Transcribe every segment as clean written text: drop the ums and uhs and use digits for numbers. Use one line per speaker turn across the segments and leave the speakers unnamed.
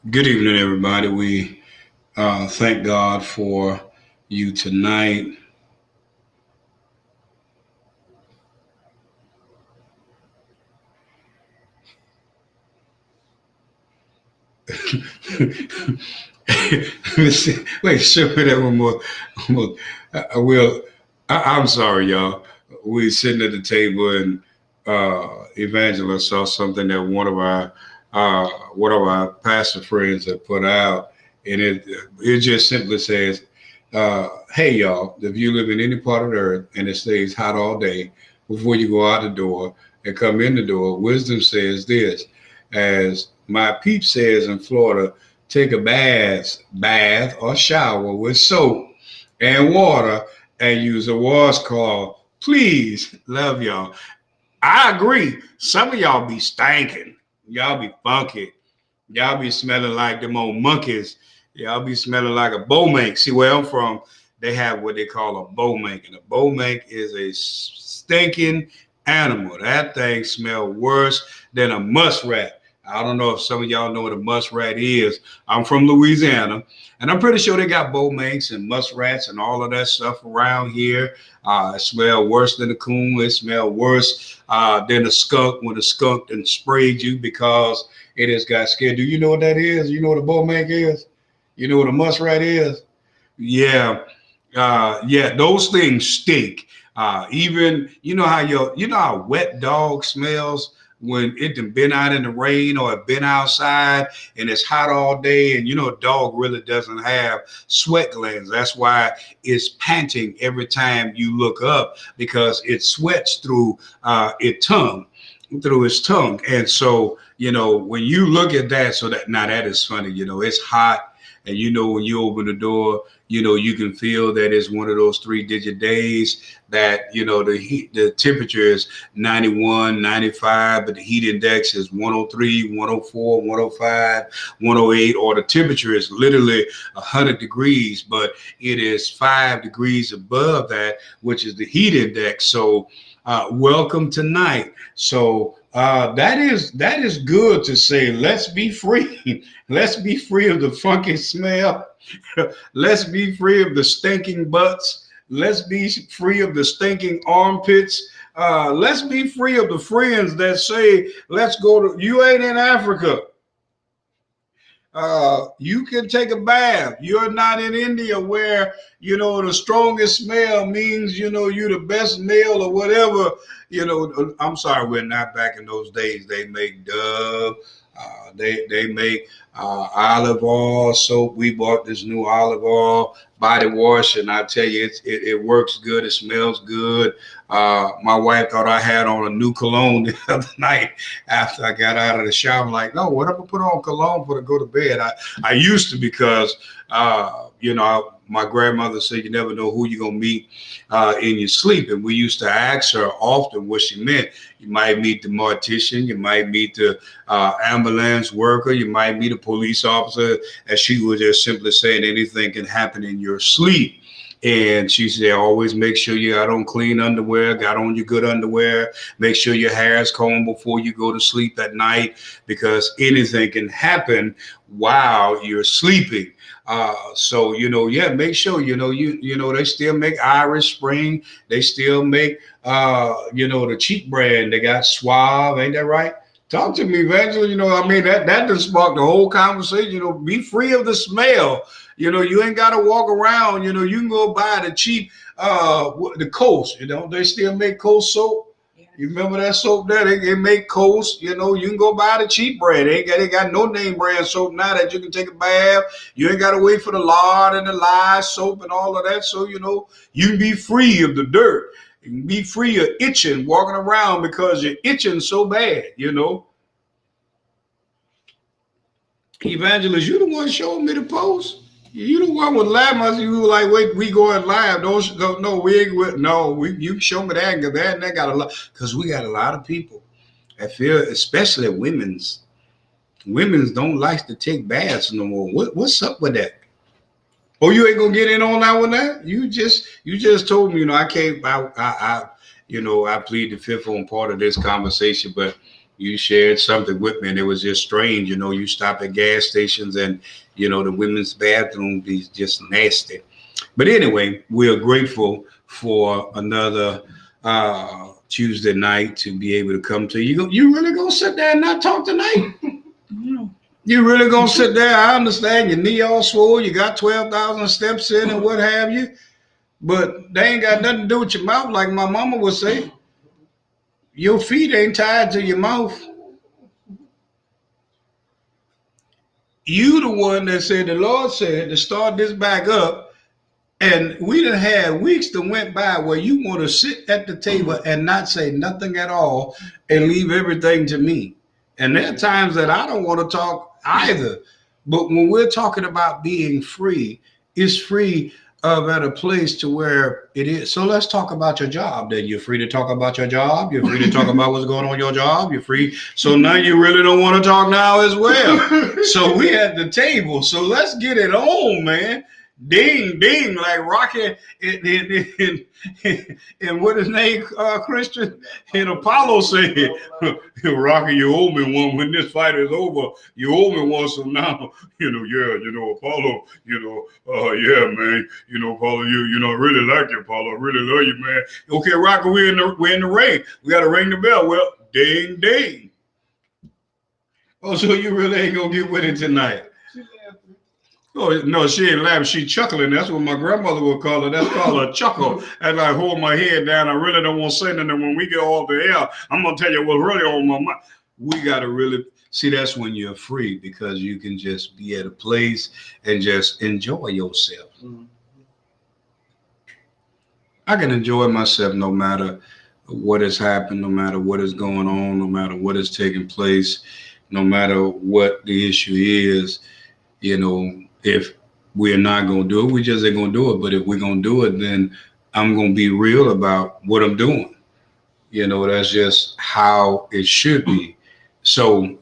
Good evening, everybody. We thank God for you tonight. Wait, show me that one more. One more. I will. I'm sorry, y'all. We sitting at the table and Evangelist saw something that one of our pastor friends had put out, and it just simply says, "Hey, y'all, if you live in any part of the earth and it stays hot all day, before you go out the door and come in the door, wisdom says this, as my peep says in Florida." Take a bath or shower with soap and water and use a washcloth. Please, love y'all. I agree. Some of y'all be stinking. Y'all be funky. Y'all be smelling like them old monkeys. Y'all be smelling like a bowmink. See where I'm from, they have what they call a bowmink. And a bowmink is a stinking animal. That thing smells worse than a muskrat. I don't know if some of y'all know what a muskrat is. I'm from Louisiana, and I'm pretty sure they got bowminks and muskrats and all of that stuff around here. It smells worse than a coon. It smells worse than a skunk when a skunk then sprayed you because it has got scared. Do you know what that is? You know what a bowmink is? You know what a muskrat is? Yeah, yeah, those things stink. Even you know how wet dog smells when it done been out in the rain or it been outside and it's hot all day, and a dog really doesn't have sweat glands. That's why it's panting every time you look up, because it sweats through its tongue. And so, when you look at that, so that now that is funny, it's hot. And when you open the door, you can feel that it's one of those 3-digit days that, the temperature is 91, 95, but the heat index is 103, 104, 105, 108, or the temperature is literally 100 degrees, but it is 5 degrees above that, which is the heat index. So, welcome tonight. So that is good to say. Let's be free. Let's be free of the funky smell. Let's be free of the stinking butts. Let's be free of the stinking armpits. Let's be free of the friends that say, "Let's go to." You ain't in Africa. You can take a bath. You're not in India where, the strongest smell means, you the best male or whatever. I'm sorry, we're not back in those days. They make Dove. They make olive oil soap. We bought this new olive oil body wash, and I tell you, it works good. It smells good. My wife thought I had on a new cologne the other night after I got out of the shower. I'm like, no, what if I put on cologne for to go to bed? I used to, because my grandmother said you never know who you're gonna meet in your sleep, and we used to ask her often what she meant. You might meet the mortician, you might meet the ambulance worker, you might meet a police officer, and she was just simply saying anything can happen in your sleep. And she said, always make sure you got on clean underwear, got on your good underwear, make sure your hair is combed before you go to sleep at night, because anything can happen while you're sleeping. So yeah, make sure they still make Irish Spring, they still make the cheap brand. They got Suave, ain't that right? Talk to me, Evangelist. I mean, that just sparked the whole conversation. Be free of the smell. You ain't got to walk around. You can go buy the cheap, the Coast. They still make Coast soap. You remember that soap there? They make Coast. You can go buy the cheap brand. They got no name brand soap now that you can take a bath. You ain't got to wait for the lard and the lye soap and all of that. So, you can be free of the dirt. You can be free of itching, walking around because you're itching so bad. Evangelist, you the one showing me the post. You the one with live. You were like, wait, we going live. Don't no, we ain't. No, you can show me that, because that got a lot. Because we got a lot of people. I feel, especially women's don't like to take baths no more. What's up with that? Oh, you ain't gonna get in on that one now? You just told me, I can't. I plead the fifth on part of this conversation, but you shared something with me, and it was just strange. You stop at gas stations, and the women's bathroom be just nasty. But anyway, we are grateful for another Tuesday night to be able to come to you. You really gonna sit there and not talk tonight? You really gonna sit there? I understand your knee all swole, you got 12,000 steps in and what have you, but they ain't got nothing to do with your mouth, like my mama would say. Your feet ain't tied to your mouth. You the one that said the Lord said to start this back up, and we done had weeks that went by where you want to sit at the table and not say nothing at all and leave everything to me. And there are times that I don't want to talk either. But when we're talking about being free, it's free at a place to where it is. So let's talk about your job. Then you're free to talk about your job. You're free to talk about what's going on in your job. You're free. So now you really don't want to talk now as well. So we at the table. So let's get it on, man. Ding, ding, like Rocky and what his name, Christian, and Apollo said, Rocky, you owe me one when this fight is over. You owe me one, so now, Apollo, yeah, man, Apollo, I really like you, Apollo, I really love you, man. Okay, Rocky, we're in the ring. We got to ring the bell. Well, ding, ding. Oh, so you really ain't gonna get with it tonight? Oh, no, she ain't laughing. She chuckling. That's what my grandmother would call it. That's called a chuckle. As I hold my head down, I really don't want to say nothing. When we get off the air, I'm going to tell you what's really on my mind. We got to really see, that's when you're free, because you can just be at a place and just enjoy yourself. Mm-hmm. I can enjoy myself no matter what has happened, no matter what is going on, no matter what is taking place, no matter what the issue is. If we're not going to do it, we just ain't going to do it. But if we're going to do it, then I'm going to be real about what I'm doing. That's just how it should be. So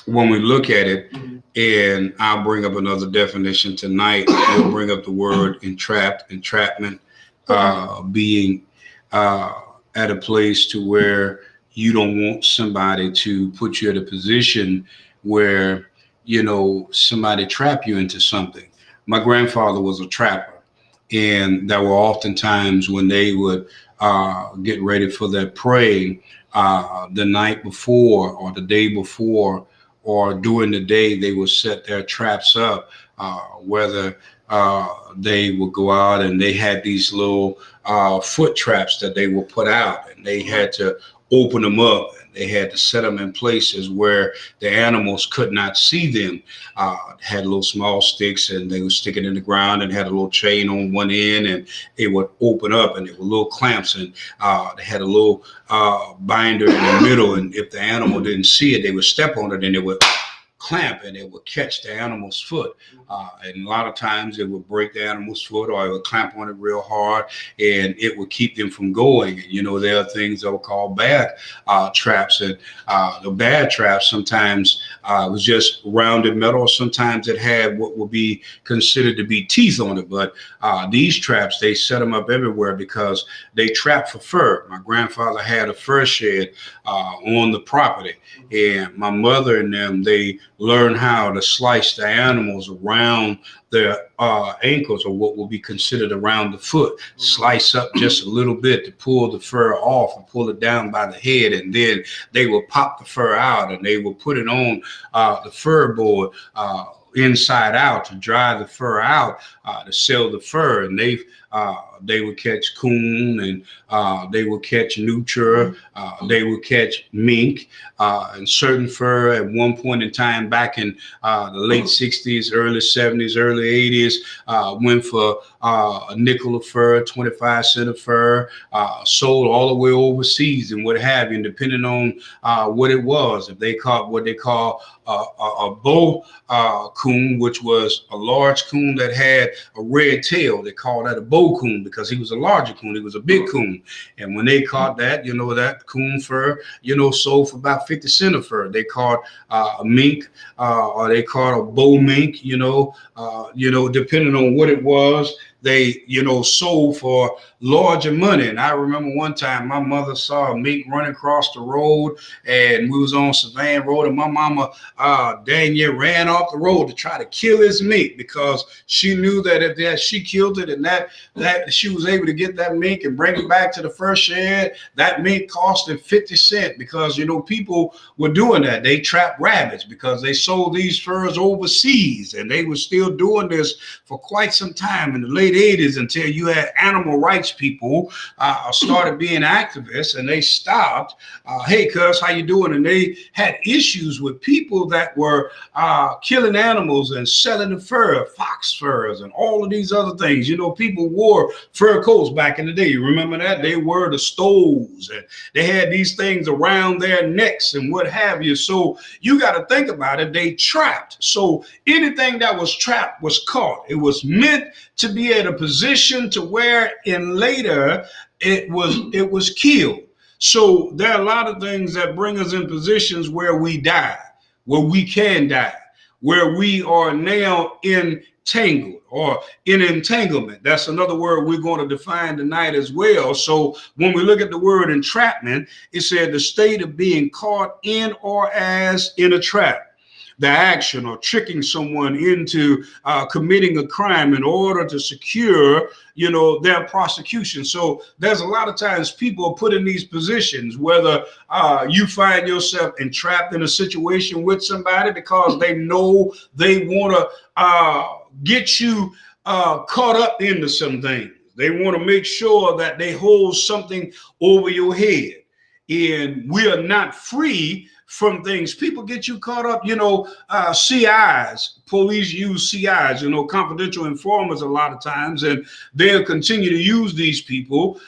when we look at it, and I'll bring up another definition tonight, we'll bring up the word entrapment, being at a place to where you don't want somebody to put you in a position where somebody trap you into something. My grandfather was a trapper, and there were often times when they would get ready for their prey the night before or the day before, or during the day they would set their traps up, whether they would go out, and they had these little foot traps that they would put out, and they had to open them up. They had to set them in places where the animals could not see them. Had little small sticks, and they would stick it in the ground, and had a little chain on one end, and it would open up, and there were little clamps, and they had a little binder in the middle, and if the animal didn't see it, they would step on it, and it would clamp, and it would catch the animal's foot. And a lot of times it would break the animal's foot, or it would clamp on it real hard, and it would keep them from going. And, there are things that were called bad traps, and the bad traps sometimes was just rounded metal. Sometimes it had what would be considered to be teeth on it. But these traps, they set them up everywhere because they trap for fur. My grandfather had a fur shed on the property, and my mother and them, they learned how to slice the animals around their ankles, or what will be considered around the foot, slice up just a little bit to pull the fur off and pull it down by the head, and then they will pop the fur out, and they will put it on the fur board inside out to dry the fur out, to sell the fur. And they would catch coon, and they would catch nutria, they would catch mink, and certain fur at one point in time back in the late 60s, early 70s, early 80s, went for a nickel of fur, 25 cents of fur, sold all the way overseas and what have you, and depending on what it was. If they caught what they call a bow coon, which was a large coon that had a red tail, they called that a bow coon because he was a larger coon. He was a big coon. And when they caught that, that coon fur, sold for about 50 cents of fur. They caught a mink, or they caught a bow mink, depending on what it was they, sold for larger money. And I remember one time my mother saw a mink running across the road, and we was on Savannah Road, and my mama dang near ran off the road to try to kill this mink, because she knew that if she killed it and that she was able to get that mink and bring it back to the first shed, that mink cost them 50 cents, because people were doing that. They trapped rabbits because they sold these furs overseas, and they were still doing this for quite some time in the late 80s, until you had animal rights people started being activists, and they stopped. Hey, cuz, how you doing? And they had issues with people that were killing animals and selling the fur, fox furs, and all of these other things. People wore fur coats back in the day. You remember that? They wore the stoles, and they had these things around their necks and what have you. So you got to think about it. They trapped. So anything that was trapped was caught. It was meant to be at a position to where in later it was killed. So there are a lot of things that bring us in positions where we die, where we can die, where we are now entangled or in entanglement. That's another word we're going to define tonight as well. So when we look at the word entrapment, it said the state of being caught in or as in a trap. The action or tricking someone into committing a crime in order to secure, their prosecution. So there's a lot of times people are put in these positions, whether you find yourself entrapped in a situation with somebody because they know they want to get you caught up into some things. They want to make sure that they hold something over your head. And we are not free from things. People get you caught up, CIs, police use CIs, confidential informers a lot of times, and they'll continue to use these people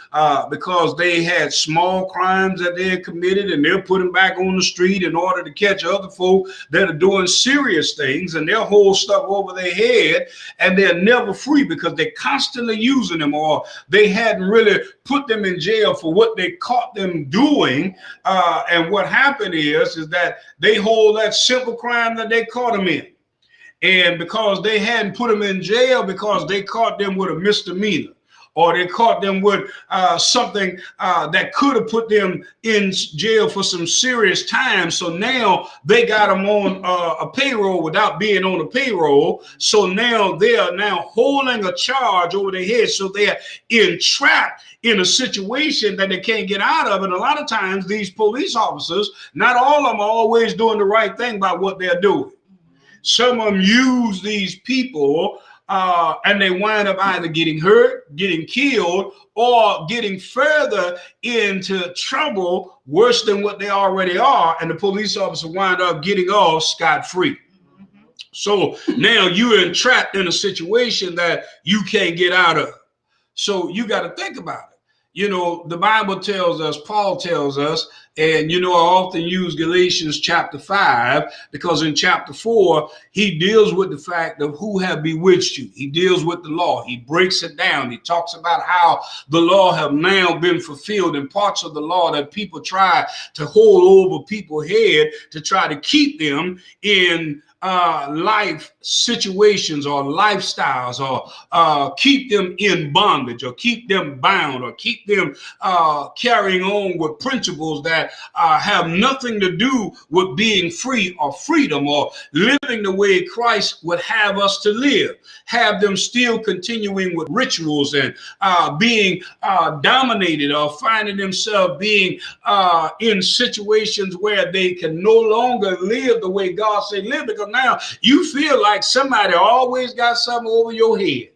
because they had small crimes that they had committed, and they'll put them back on the street in order to catch other folk that are doing serious things, and they'll hold stuff over their head, and they're never free because they're constantly using them, or they hadn't really put them in jail for what they caught them doing. And what happened is that they hold that simple crime that they caught them in. And because they hadn't put them in jail because they caught them with a misdemeanor, or they caught them with something that could have put them in jail for some serious time. So now they got them on a payroll without being on a payroll. So now they are now holding a charge over their head. So they are entrapped in a situation that they can't get out of. And a lot of times these police officers, not all of them are always doing the right thing by what they're doing. Some of them use these people and they wind up either getting hurt, getting killed, or getting further into trouble worse than what they already are. And the police officer wind up getting off scot-free. So now you're entrapped in a situation that you can't get out of. So you got to think about it. The Bible tells us, Paul tells us, and I often use Galatians chapter 5 because in chapter 4, he deals with the fact of who have bewitched you. He deals with the law. He breaks it down. He talks about how the law have now been fulfilled in parts of the law that people try to hold over people's head to try to keep them in life situations or lifestyles, or keep them in bondage, or keep them bound, or keep them carrying on with principles that have nothing to do with being free or freedom or living the way Christ would have us to live. Have them still continuing with rituals and being dominated, or finding themselves being in situations where they can no longer live the way God said live, because now you feel like somebody always got something over your head.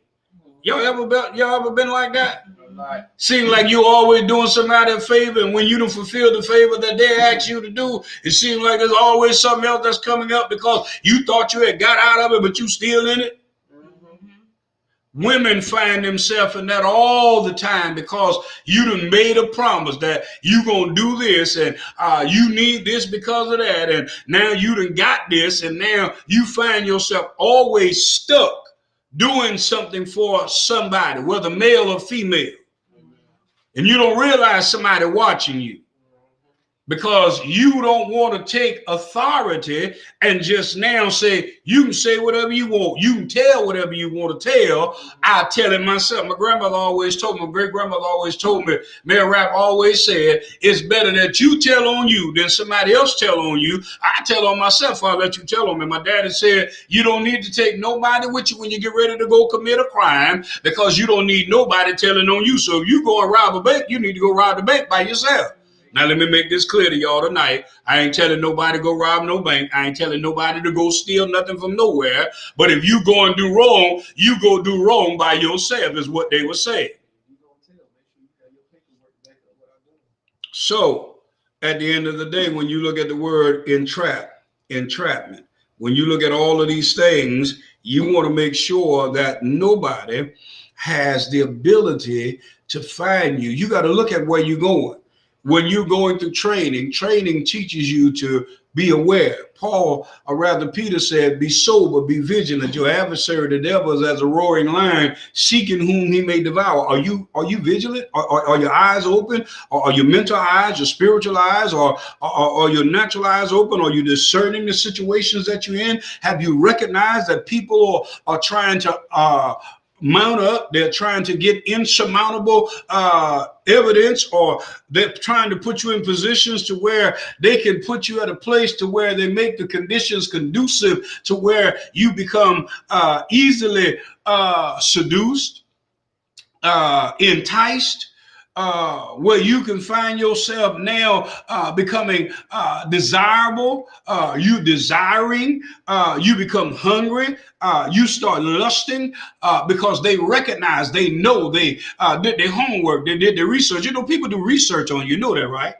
Y'all ever been like that? Right. Seems like you always doing somebody a favor, and when you don't fulfill the favor that they asked you to do, it seems like there's always something else that's coming up because you thought you had got out of it, but you still in it. Women find themselves in that all the time because you done made a promise that you gonna do this, and you need this because of that, and now you done got this, and now you find yourself always stuck doing something for somebody, whether male or female, and you don't realize somebody watching you because you don't want to take authority and just now say, you can say whatever you want. You can tell whatever you want to tell. I tell it myself. My grandmother always told me, my great grandmother always told me, Mary Rapp always said, it's better that you tell on you than somebody else tell on you. I tell on myself, I'll let you tell on me. My daddy said, you don't need to take nobody with you when you get ready to go commit a crime, because you don't need nobody telling on you. So if you go and rob a bank, you need to go rob the bank by yourself. Now, let me make this clear to y'all tonight. I ain't telling nobody to go rob no bank. I ain't telling nobody to go steal nothing from nowhere. But if you go and do wrong, you go do wrong by yourself, is what they were saying. So, at the end of the day, when you look at the word entrapment, when you look at all of these things, you want to make sure that nobody has the ability to find you. You got to look at where you're going. When you're going through training teaches you to be aware. Paul, or rather Peter said, be sober, be vigilant. Your adversary, the devil, is as a roaring lion, seeking whom he may devour. Are you vigilant? Are your eyes open? Or are your mental eyes, your spiritual eyes, or are your natural eyes open? Are you discerning the situations that you're in? Have you recognized that people are trying to mount up? They're trying to get insurmountable evidence, or they're trying to put you in positions to where they can put you at a place to where they make the conditions conducive to where you become easily seduced, enticed, where you can find yourself now becoming desirable, you desiring, you become hungry, you start lusting, because they recognize, they know, they did their homework, they did their research. You know, people do research on you, know that, right?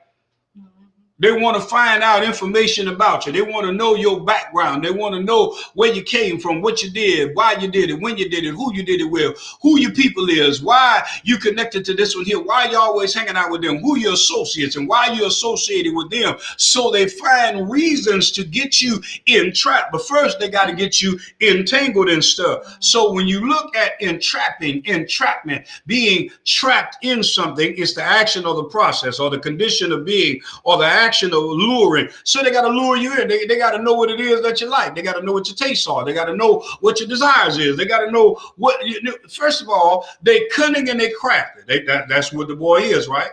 They want to find out information about you. They want to know your background. They want to know where you came from, what you did, why you did it, when you did it, who you did it with, who your people is, why you connected to this one here, why you always hanging out with them, who your associates, and why you associated with them. So they find reasons to get you entrapped. But first, they got to get you entangled in stuff. So when you look at entrapment, being trapped in something, it's the action or the process or the condition of being, or the action of luring. So they got to lure you in. They got to know what it is that you like. They got to know what your tastes are. They got to know what your desires is. They got to know what, first of all, they cunning and they crafty. That's what the boy is, right?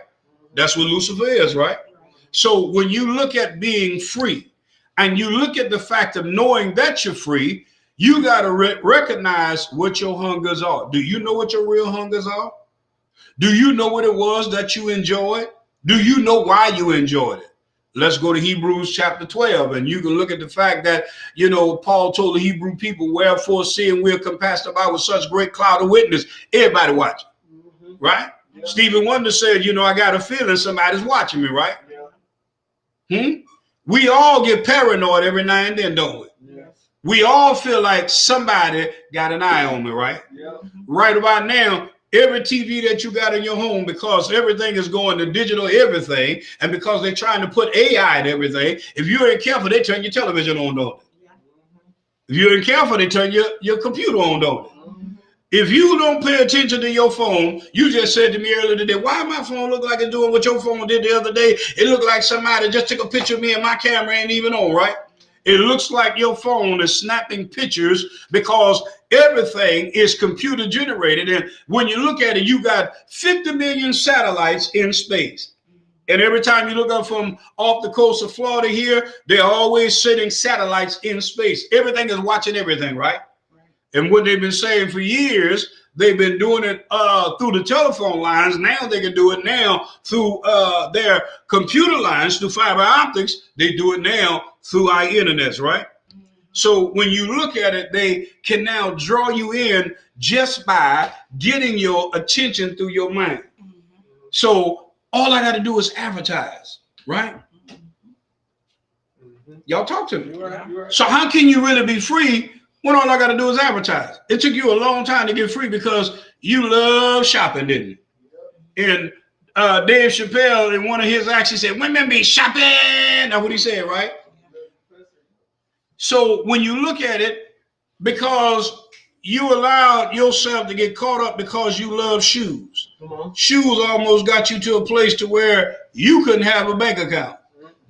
That's what Lucifer is, right? So when you look at being free and you look at the fact of knowing that you're free, you got to recognize what your hungers are. Do you know what your real hungers are? Do you know what it was that you enjoyed? Do you know why you enjoyed it? Let's go to Hebrews chapter 12, and you can look at the fact that, Paul told the Hebrew people, wherefore seeing we're compassed about with such great cloud of witness, everybody watching, right? Yeah. Stephen Wonder said, I got a feeling somebody's watching me, right? Yeah. We all get paranoid every now and then, don't we? Yes. We all feel like somebody got an eye on me, right? Yeah. Right about now, every TV that you got in your home, because everything is going to digital everything, and because they're trying to put AI in everything, if you ain't careful, they turn your television on, don't they? Yeah. If you ain't careful, they turn your computer on, don't they? If you don't pay attention to your phone, you just said to me earlier today, why my phone look like it's doing what your phone did the other day? It looked like somebody just took a picture of me and my camera ain't even on, right? It looks like your phone is snapping pictures because everything is computer generated. And when you look at it, you got 50 million satellites in space. And every time you look up from off the coast of Florida here, they're always sending satellites in space. Everything is watching everything, right? And what they've been saying for years, they've been doing it through the telephone lines. Now they can do it now through their computer lines, through fiber optics. They do it now through our internets, right? So when you look at it, they can now draw you in just by getting your attention through your mind. So all I got to do is advertise, right? Y'all talk to me. So how can you really be free when all I got to do is advertise? It took you a long time to get free because you love shopping, didn't you? And Dave Chappelle, in one of his acts, he said, women be shopping. That's what he said, right? So when you look at it, because you allowed yourself to get caught up because you love shoes. Shoes almost got you to a place to where you couldn't have a bank account.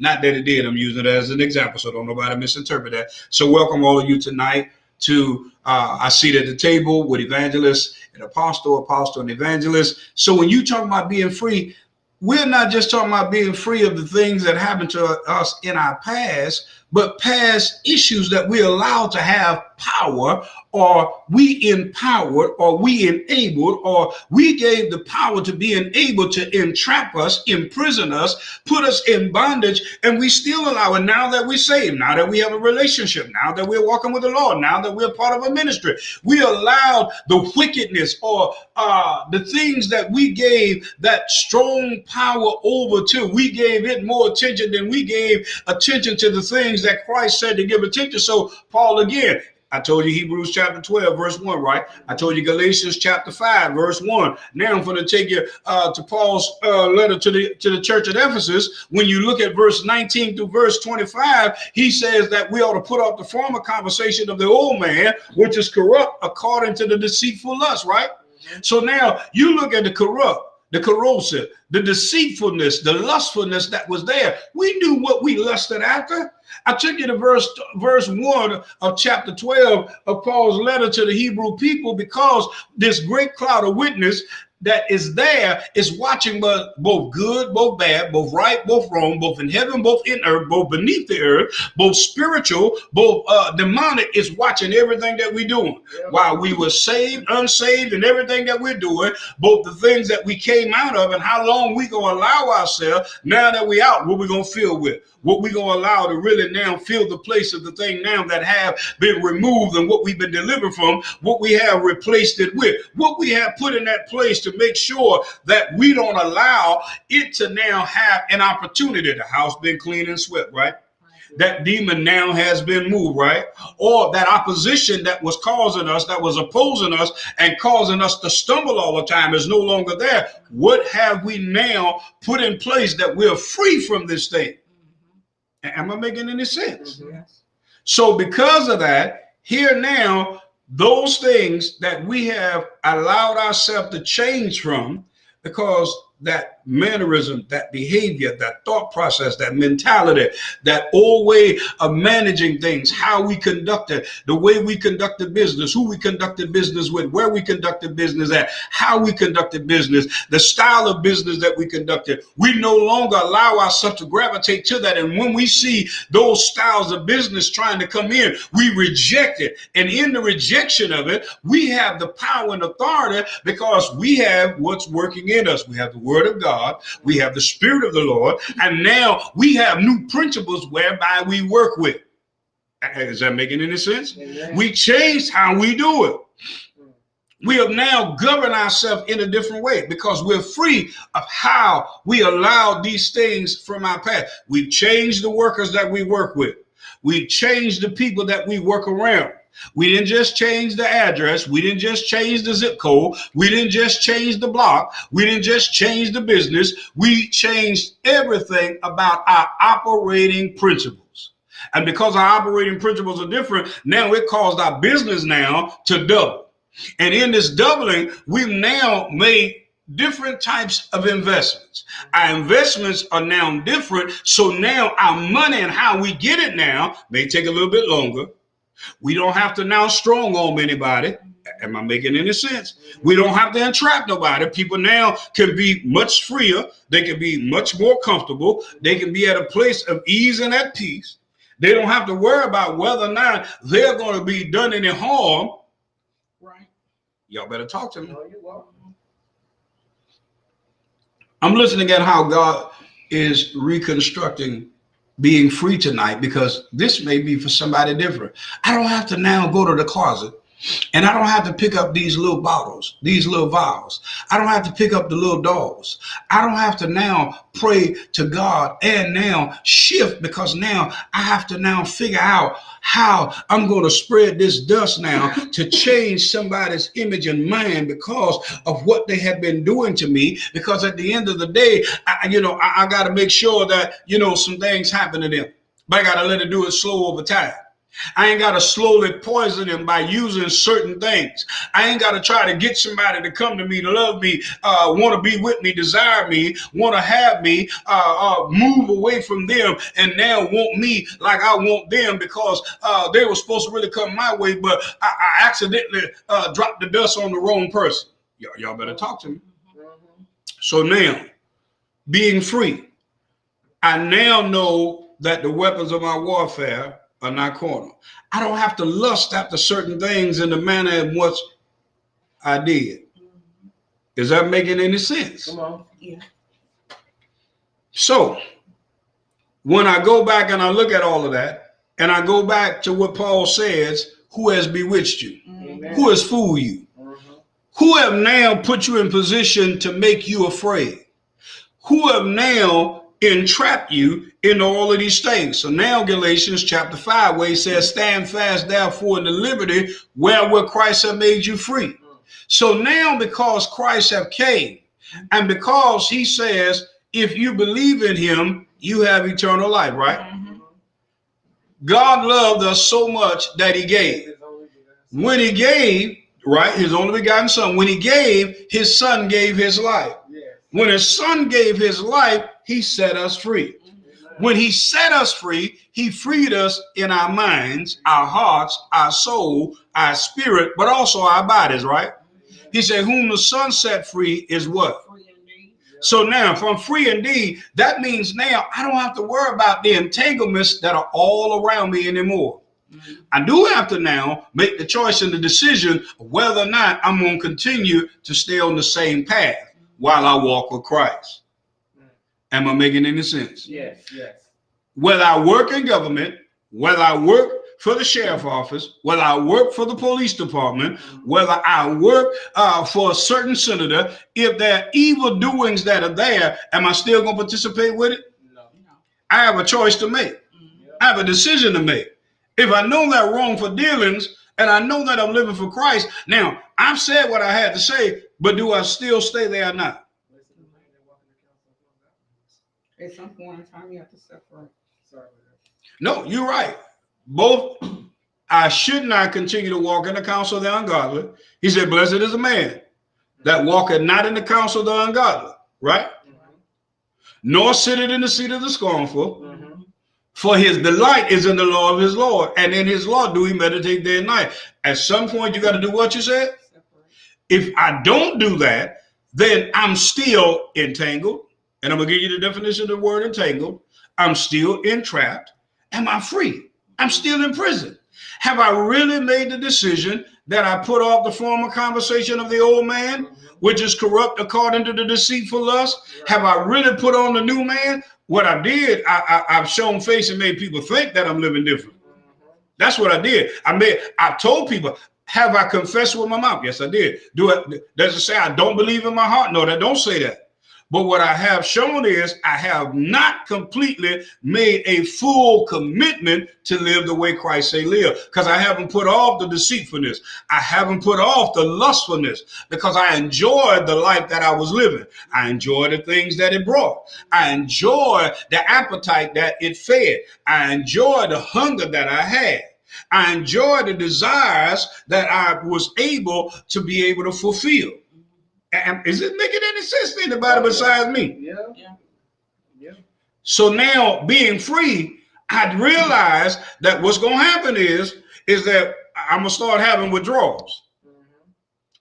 Not that it did. I'm using it as an example, so don't nobody misinterpret that. So welcome all of you tonight to I seat at the table with evangelist and apostle and evangelist. So when you talk about being free, we're not just talking about being free of the things that happened to us in our past, but past issues that we allowed to have power, or we empowered, or we enabled, or we gave the power to be enabled to entrap us, imprison us, put us in bondage, and we still allow it now that we're saved, now that we have a relationship, now that we're walking with the Lord, now that we're part of a ministry. We allowed the wickedness or the things that we gave that strong power over to. We gave it more attention than we gave attention to the things that Christ said to give attention. So Paul, again, I told you Hebrews chapter 12, verse 1, right? I told you Galatians chapter 5, verse 1. Now I'm going to take you to Paul's letter to the church at Ephesus. When you look at verse 19 through verse 25, he says that we ought to put off the former conversation of the old man, which is corrupt according to the deceitful lust, right? So now you look at the corrupt, the corrosive, the deceitfulness, the lustfulness that was there. We knew what we lusted after. I took you to verse 1 of chapter 12 of Paul's letter to the Hebrew people, because this great cloud of witness that is there is watching both good, both bad, both right, both wrong, both in heaven, both in earth, both beneath the earth, both spiritual, both demonic, is watching everything that we're doing. Yeah. While we were saved, unsaved, and everything that we're doing, both the things that we came out of and how long we going to allow ourselves, now that we out, what we going to fill with. What we going to allow to really now fill the place of the thing now that have been removed, and what we've been delivered from, what we have replaced it with, what we have put in that place to make sure that we don't allow it to now have an opportunity. The house been cleaned and swept, right? That demon now has been moved, right? Or that opposition that was causing us, that was opposing us and causing us to stumble all the time, is no longer there. What have we now put in place that we're free from this thing? Am I making any sense? Mm-hmm. So because of that, here now, those things that we have allowed ourselves to change from, because that mannerism, that behavior, that thought process, that mentality, that old way of managing things, how we conducted, the way we conducted business, who we conducted business with, where we conducted business at, how we conducted business, the style of business that we conducted. We no longer allow ourselves to gravitate to that. And when we see those styles of business trying to come in, we reject it. And in the rejection of it, we have the power and authority, because we have what's working in us. We have the Word of God, we have the Spirit of the Lord, and now we have new principles whereby we work with. Is that making any sense? Amen. We changed how we do it. We have now governed ourselves in a different way, because we're free of how we allowed these things from our past. We've changed the workers that we work with. We've changed the people that we work around. We didn't just change the address. We didn't just change the zip code. We didn't just change the block. We didn't just change the business. We changed everything about our operating principles. And because our operating principles are different, now it caused our business now to double. And in this doubling, we've now made different types of investments. Our investments are now different. So now our money and how we get it now may take a little bit longer. We don't have to now strong arm anybody. Am I making any sense? We don't have to entrap nobody. People now can be much freer. They can be much more comfortable. They can be at a place of ease and at peace. They don't have to worry about whether or not they're going to be done any harm. Right. Y'all better talk to me. I'm listening at how God is reconstructing being free tonight, because this may be for somebody different. I don't have to now go to the closet, and I don't have to pick up these little bottles, these little vials. I don't have to pick up the little dolls. I don't have to now pray to God and now shift, because now I have to now figure out how I'm going to spread this dust now to change somebody's image and mind because of what they have been doing to me. Because at the end of the day, I got to make sure that, some things happen to them, but I got to let it do it slow over time. I ain't got to slowly poison him by using certain things. I ain't got to try to get somebody to come to me, to love me, want to be with me, desire me, want to have me, move away from them, and now want me like I want them because they were supposed to really come my way, but I accidentally dropped the dust on the wrong person. Y'all better talk to me. So now, being free, I now know that the weapons of my warfare are not carnal. I don't have to lust after certain things in the manner in which I did. Is that making any sense?
Come on. Yeah.
So when I go back and I look at all of that, and I go back to what Paul says, who has bewitched you? Amen. Who has fooled you? Who have now put you in position to make you afraid? Who have now entrapped you in all of these things? So now Galatians chapter 5, where he says, stand fast therefore in the liberty wherewith Christ have made you free. So now because Christ have came, and because he says, if you believe in him, you have eternal life, right? Mm-hmm. God loved us so much that he gave. When he gave, right, his only begotten son, when he gave, his son gave his life. When his son gave his life, he set us free. When he set us free, he freed us in our minds, our hearts, our soul, our spirit, but also our bodies, right? He said, whom the son set free is what? So now, if I'm free indeed, that means now I don't have to worry about the entanglements that are all around me anymore. I do have to now make the choice and the decision of whether or not I'm going to continue to stay on the same path while I walk with Christ. Am I making any sense?
Yes, yes.
Whether I work in government, whether I work for the sheriff's office, whether I work for the police department, whether I work for a certain senator, if there are evil doings that are there, am I still going to participate with it? No. I have a choice to make. I have a decision to make. If I know that wrong for dealings, and I know that I'm living for Christ, now I've said what I had to say, but do I still stay there or not?
At some point in time, you have to separate.
No, you're right. Both, I should not continue to walk in the counsel of the ungodly. He said, blessed is a man that walketh not in the counsel of the ungodly, right? Nor sitteth in the seat of the scornful. For his delight is in the law of his Lord, and in his law do he meditate day and night. At some point, you got to do what you said. If I don't do that, then I'm still entangled. And I'm going to give you the definition of the word entangled. I'm still entrapped. Am I free? I'm still in prison. Have I really made the decision that I put off the former conversation of the old man, which is corrupt according to the deceitful lust? Have I really put on the new man? What I did, I've shown face and made people think that I'm living different. That's what I did. I told people, have I confessed with my mouth? Yes, I did. Does it say I don't believe in my heart? No, that don't say that. But what I have shown is I have not completely made a full commitment to live the way Christ say live, because I haven't put off the deceitfulness. I haven't put off the lustfulness, because I enjoyed the life that I was living. I enjoyed the things that it brought. I enjoyed the appetite that it fed. I enjoyed the hunger that I had. I enjoyed the desires that I was able to be able to fulfill. And is it making any sense to anybody besides me? Yeah. So now being free, I realized that what's going to happen is that I'm going to start having withdrawals.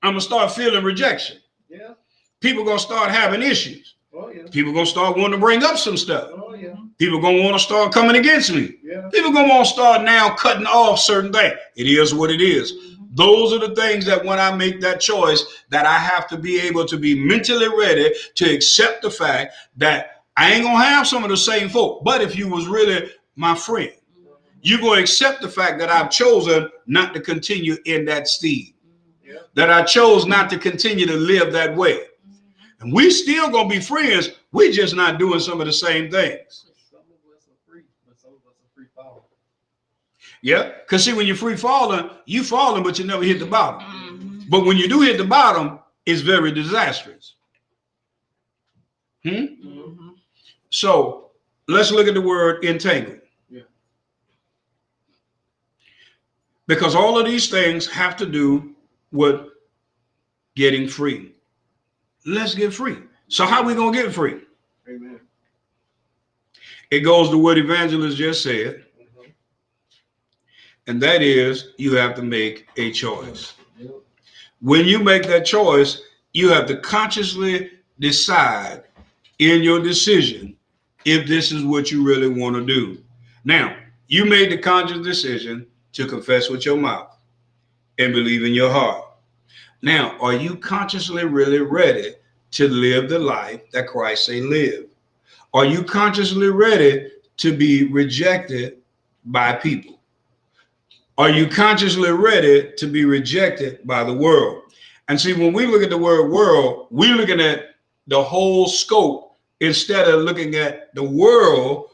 I'm going to start feeling rejection. Yeah. People are going to start having issues. Oh, yeah. People are going to start wanting to bring up some stuff. Oh, yeah. People are going to want to start coming against me. Yeah. People are going to want to start now cutting off certain things. It is what it is. Those are the things that when I make that choice, that I have to be able to be mentally ready to accept the fact that I ain't going to have some of the same folk. But if you was really my friend, you're going to accept the fact that I've chosen not to continue in that steed, that I chose not to continue to live that way. And we still going to be friends. We're just not doing some of the same things. Some of us are free, but some of us are free falling. Yeah, because see, when you're free falling, you falling, but you never hit the bottom. But when you do hit the bottom, it's very disastrous. So let's look at the word entangled. Yeah. Because all of these things have to do with getting free. Let's get free. So how are we going to get free?
Amen.
It goes to what Evangelist just said. And that is, you have to make a choice. When you make that choice, you have to consciously decide in your decision if this is what you really want to do. Now, you made the conscious decision to confess with your mouth and believe in your heart. Now, are you consciously really ready to live the life that Christ say live? Are you consciously ready to be rejected by people? Are you consciously ready to be rejected by the world? And see, when we look at the word world, we're looking at the whole scope instead of looking at the world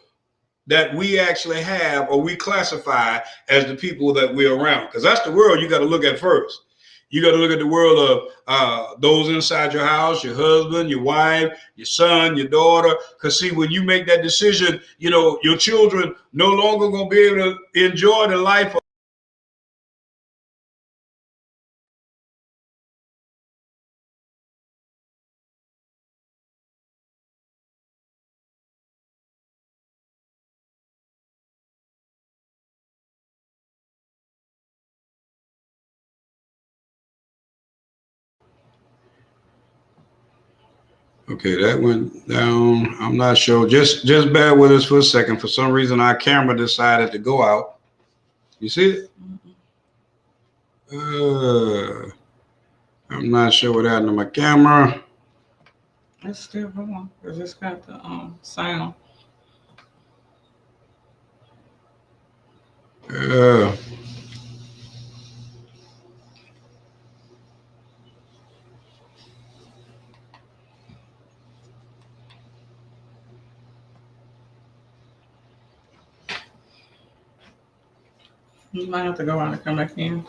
that we actually have or we classify as the people that we're around. Because that's the world you got to look at first. You got to look at the world of those inside your house, your husband, your wife, your son, your daughter. Because see, when you make that decision, you know, your children no longer going to be able to enjoy the life. Okay, that went down. I'm not sure. Just bear with us for a second. For some reason, our camera decided to go out. You see it? I'm not sure what happened to my camera.
It's still going because it's got the sound. You might have to go out and come back in.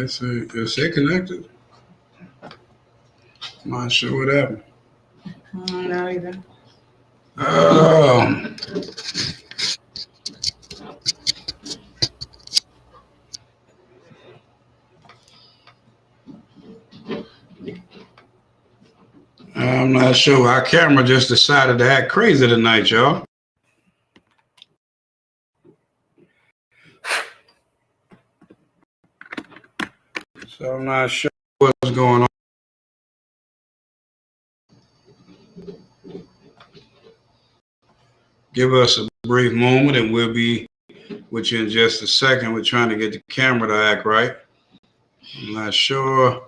Is it connected? I'm not sure what happened.
Not either.
I'm not sure. Our camera just decided to act crazy tonight, y'all. So I'm not sure what's going on. Give us a brief moment and we'll be with you in just a second. We're trying to get the camera to act right. I'm not sure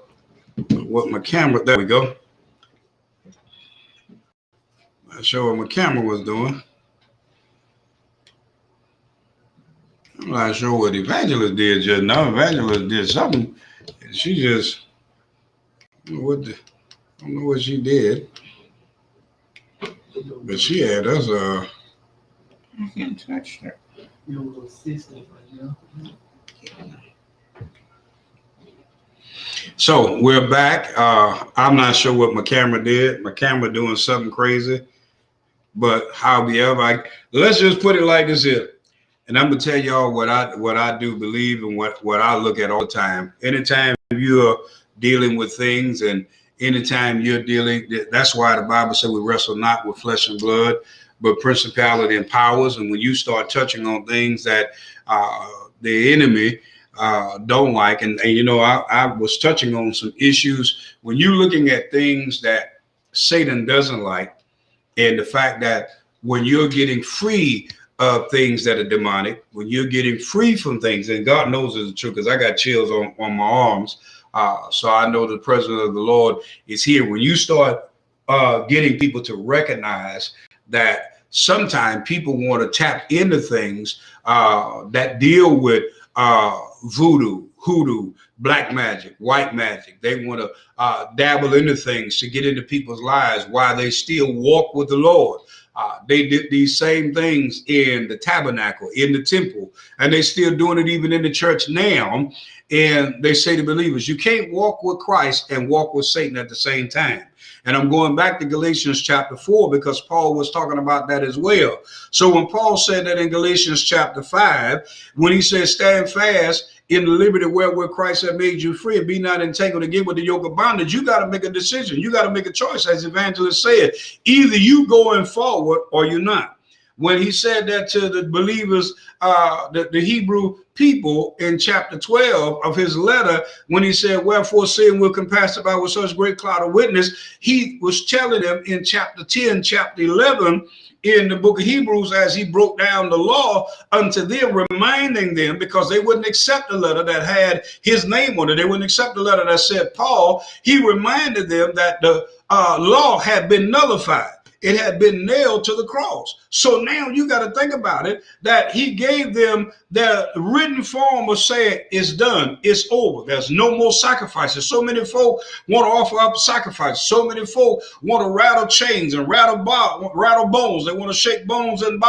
what my camera, there we go. Not sure what my camera was doing. I'm not sure what Evangelist did just now. Evangelist did something. She just, I don't know what she did. But she had us,
I can't touch it.
So we're back. I'm not sure what my camera did. My camera doing something crazy. But however, let's just put it like this here. And I'm gonna tell y'all what I do believe and what I look at all the time. Anytime you're dealing with things, and anytime you're dealing, that's why the Bible said we wrestle not with flesh and blood, but principality and powers. And when you start touching on things that the enemy don't like, and you know, I was touching on some issues when you're looking at things that Satan doesn't like, and the fact that when you're getting free of things that are demonic, when you're getting free from things, and God knows it's the truth because I got chills on my arms. So I know the presence of the Lord is here. When you start getting people to recognize that sometimes people want to tap into things that deal with voodoo, hoodoo, black magic, white magic. They want to dabble into things to get into people's lives while they still walk with the Lord. They did these same things in the tabernacle, in the temple, and they still doing it even in the church now. And they say to believers, you can't walk with Christ and walk with Satan at the same time. And I'm going back to Galatians chapter 4 because Paul was talking about that as well. So when Paul said that in Galatians chapter 5, when he says, stand fast in the liberty wherewith Christ has made you free, and be not entangled again with the yoke of bondage, you got to make a decision. You got to make a choice, as Evangelist said. Either you going forward or you're not. When he said that to the believers, the Hebrew people in chapter 12 of his letter, when he said, wherefore sin will compass about with such great cloud of witness, he was telling them in chapter 10, chapter 11, in the book of Hebrews, as he broke down the law unto them, reminding them, because they wouldn't accept the letter that had his name on it. They wouldn't accept the letter that said Paul. He reminded them that the law had been nullified. It had been nailed to the cross. So now you got to think about it, that he gave them the written form of saying it's done, it's over. There's no more sacrifices. So many folk want to offer up sacrifices. So many folk want to rattle chains and rattle bones. They want to shake bones and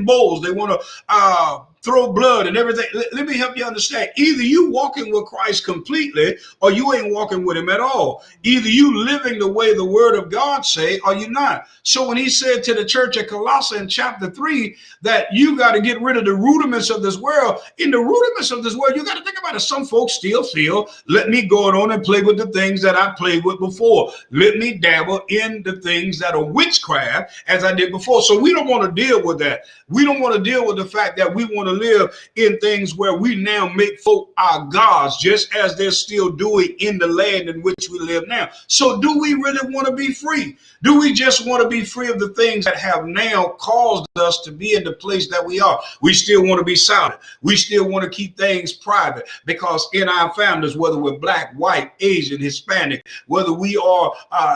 bowls. They want to throw blood and everything. Let me help you understand. Either you walking with Christ completely or you ain't walking with him at all. Either you living the way the word of God say or you're not. So when he said to the church at Colossae in chapter 3 that you got to get rid of the rudiments of this world, in the rudiments of this world, you got to think about it. Some folks still feel, let me go on and play with the things that I played with before. Let me dabble in the things that are witchcraft as I did before. So we don't want to deal with that. We don't want to deal with the fact that we want to live in things where we now make folk our gods, just as they're still doing in the land in which we live now. So do we really want to be free? Do we just want to be free of the things that have now caused us to be in the place that we are? We still want to be silent. We still want to keep things private, because in our families, whether we're black, white, Asian, Hispanic, whether we are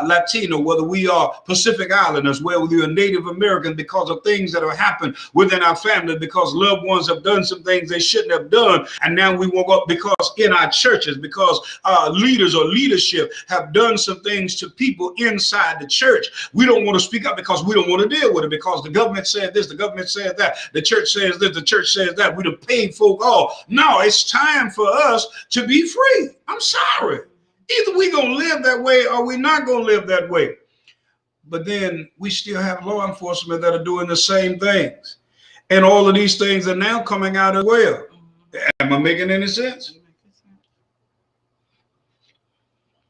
Latino, whether we are Pacific Islanders, whether we are Native American, because of things that have happened within our family, because loved ones have done some things they shouldn't have done, and now we woke up because in our churches, because leaders or leadership have done some things to people inside the church. We don't want to speak up because we don't want to deal with it, because the government said this, the government said that, the church says this, the church says that. We'd have paid folk off. No, it's time for us to be free. I'm sorry. Either we gonna live that way or we not gonna live that way. But then we still have law enforcement that are doing the same things. And all of these things are now coming out as well. Am I making any sense?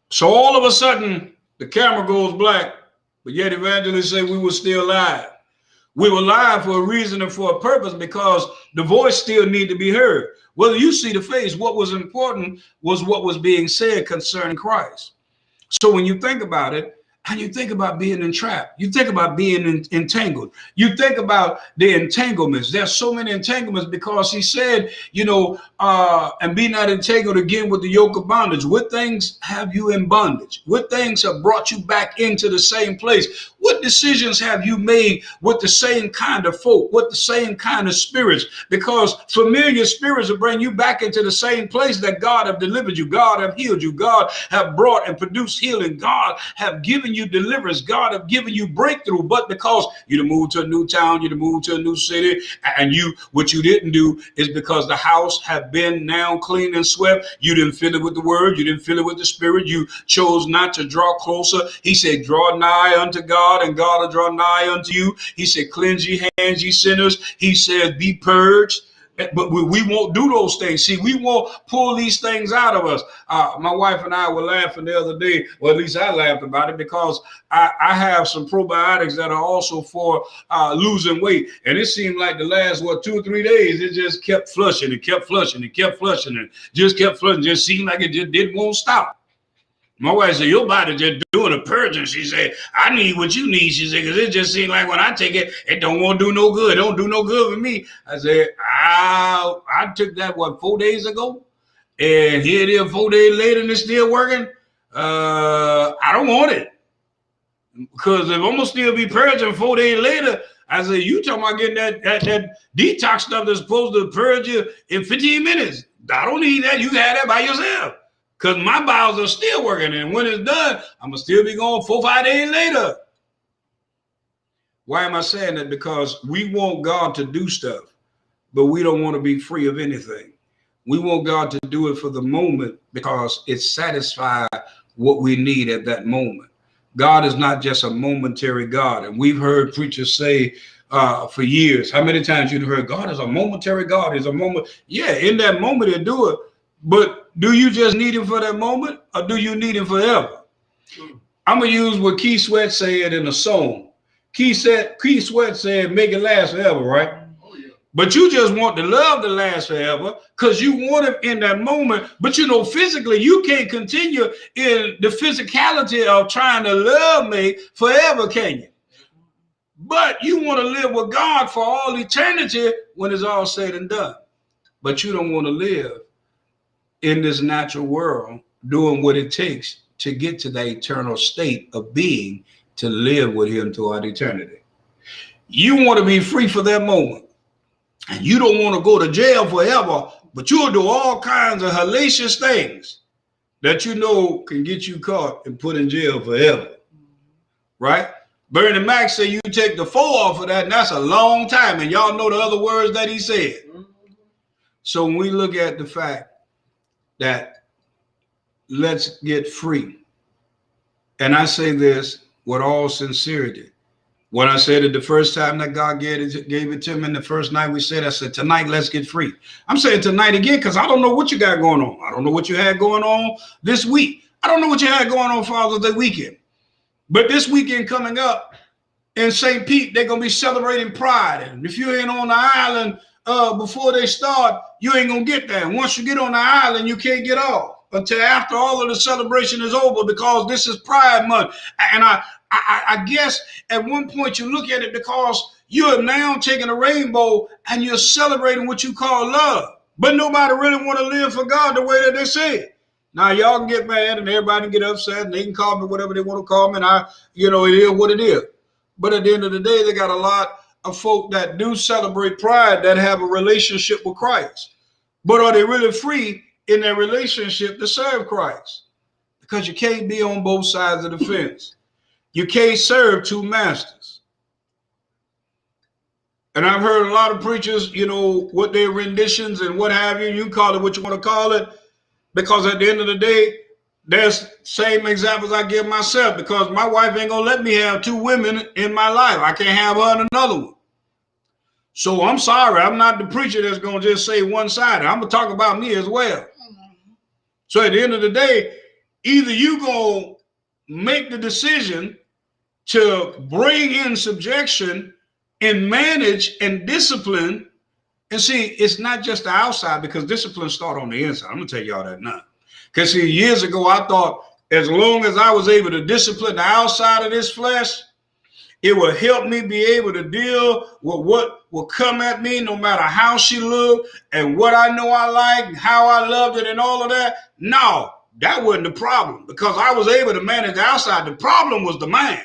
So all of a sudden, the camera goes black, but yet evangelists say we were still live. We were live for a reason and for a purpose, because the voice still need to be heard. Whether you see the face, what was important was what was being said concerning Christ. So when you think about it, and you think about being entrapped, you think about being entangled, you think about the entanglements. There's so many entanglements, because he said, and be not entangled again with the yoke of bondage. What things have you in bondage? What things have brought you back into the same place? What decisions have you made with the same kind of folk, with the same kind of spirits? Because familiar spirits will bring you back into the same place that God have delivered you. God have healed you. God have brought and produced healing. God have given you deliverance. God have given you breakthrough. But because you done moved to a new town, you done moved to a new city, and what you didn't do is because the house have been now clean and swept. You didn't fill it with the word. You didn't fill it with the spirit. You chose not to draw closer. He said, draw nigh unto God, and God will draw nigh unto you. He said, cleanse ye hands, ye sinners. He said, be purged. But we won't do those things. See, we won't pull these things out of us. My wife and I were laughing the other day, or at least I laughed about it, because I have some probiotics that are also for losing weight. And it seemed like the last, 2 or 3 days, it just kept flushing and kept flushing and kept flushing and just kept flushing. Just seemed like it just didn't won't stop. My wife said, your body just doing a purging. She said, I need what you need. She said, because it just seems like when I take it, it don't want to do no good. It don't do no good for me. I said, I took that, 4 days ago? And here it is 4 days later and it's still working. I don't want it. Because if I'm going to still be purging 4 days later, I said, you talking about getting that detox stuff that's supposed to purge you in 15 minutes. I don't need that. You can have that by yourself. Because my bowels are still working. And when it's done, I'm going to still be going 4 or 5 days later. Why am I saying that? Because we want God to do stuff, but we don't want to be free of anything. We want God to do it for the moment because it satisfies what we need at that moment. God is not just a momentary God. And we've heard preachers say for years, how many times you've heard God is a momentary God? Is a moment. Yeah, in that moment he'll do it. But do you just need him for that moment, or do you need him forever? I'm going to use what Keith Sweat said in a song. Keith Sweat said, make it last forever, right? Oh, yeah. But you just want the love to last forever because you want him in that moment. But physically, you can't continue in the physicality of trying to love me forever, can you? But you want to live with God for all eternity when it's all said and done. But you don't want to live in this natural world doing what it takes to get to the eternal state of being, to live with him throughout eternity. You want to be free for that moment. And you don't want to go to jail forever, but you'll do all kinds of hellacious things that can get you caught and put in jail forever. Right? Bernie Mac said you take the 4 off of that, and that's a long time. And y'all know the other words that he said. So when we look at the fact that let's get free. And I say this with all sincerity. When I said it the first time that God gave it to me, and the first night we said, I said, tonight, let's get free. I'm saying tonight again, because I don't know what you got going on. I don't know what you had going on this week. I don't know what you had going on Father's Day weekend. But this weekend coming up in St. Pete, they're going to be celebrating Pride. And if you ain't on the island before they start, you ain't going to get there. And once you get on the island, you can't get off until after all of the celebration is over, because this is Pride Month. And I guess at one point you look at it because you're now taking a rainbow and you're celebrating what you call love. But nobody really want to live for God the way that they say. Now, y'all can get mad and everybody can get upset and they can call me whatever they want to call me. And it is what it is. But at the end of the day, they got a lot of folk that do celebrate Pride that have a relationship with Christ. But are they really free in their relationship to serve Christ? Because you can't be on both sides of the fence. You can't serve two masters. And I've heard a lot of preachers, what their renditions and what have you. You call it what you want to call it. Because at the end of the day, there's same examples I give myself. Because my wife ain't going to let me have 2 women in my life. I can't have her and another one. So I'm sorry. I'm not the preacher that's going to just say one side. I'm going to talk about me as well. So at the end of the day, either you going to make the decision to bring in subjection and manage and discipline. And see, it's not just the outside, because discipline starts on the inside. I'm going to tell y'all that now. Because see, years ago, I thought as long as I was able to discipline the outside of this flesh, it will help me be able to deal with what will come at me, no matter how she looked and what I know I like and how I loved it and all of that. No, that wasn't the problem, because I was able to manage the outside. The problem was the man.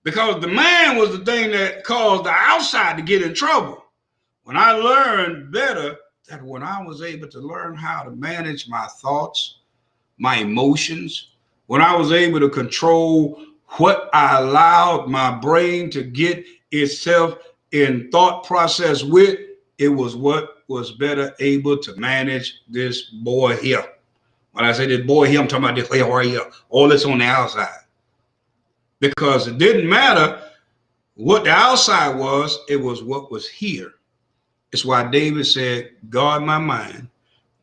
Because the man was the thing that caused the outside to get in trouble. When I learned better, that when I was able to learn how to manage my thoughts, my emotions, when I was able to control what I allowed my brain to get itself in thought process with, it was what was better able to manage this boy here. When I say this boy here, I'm talking about this here right here, all this on the outside. Because it didn't matter what the outside was, it was what was here. It's why David said, guard my mind,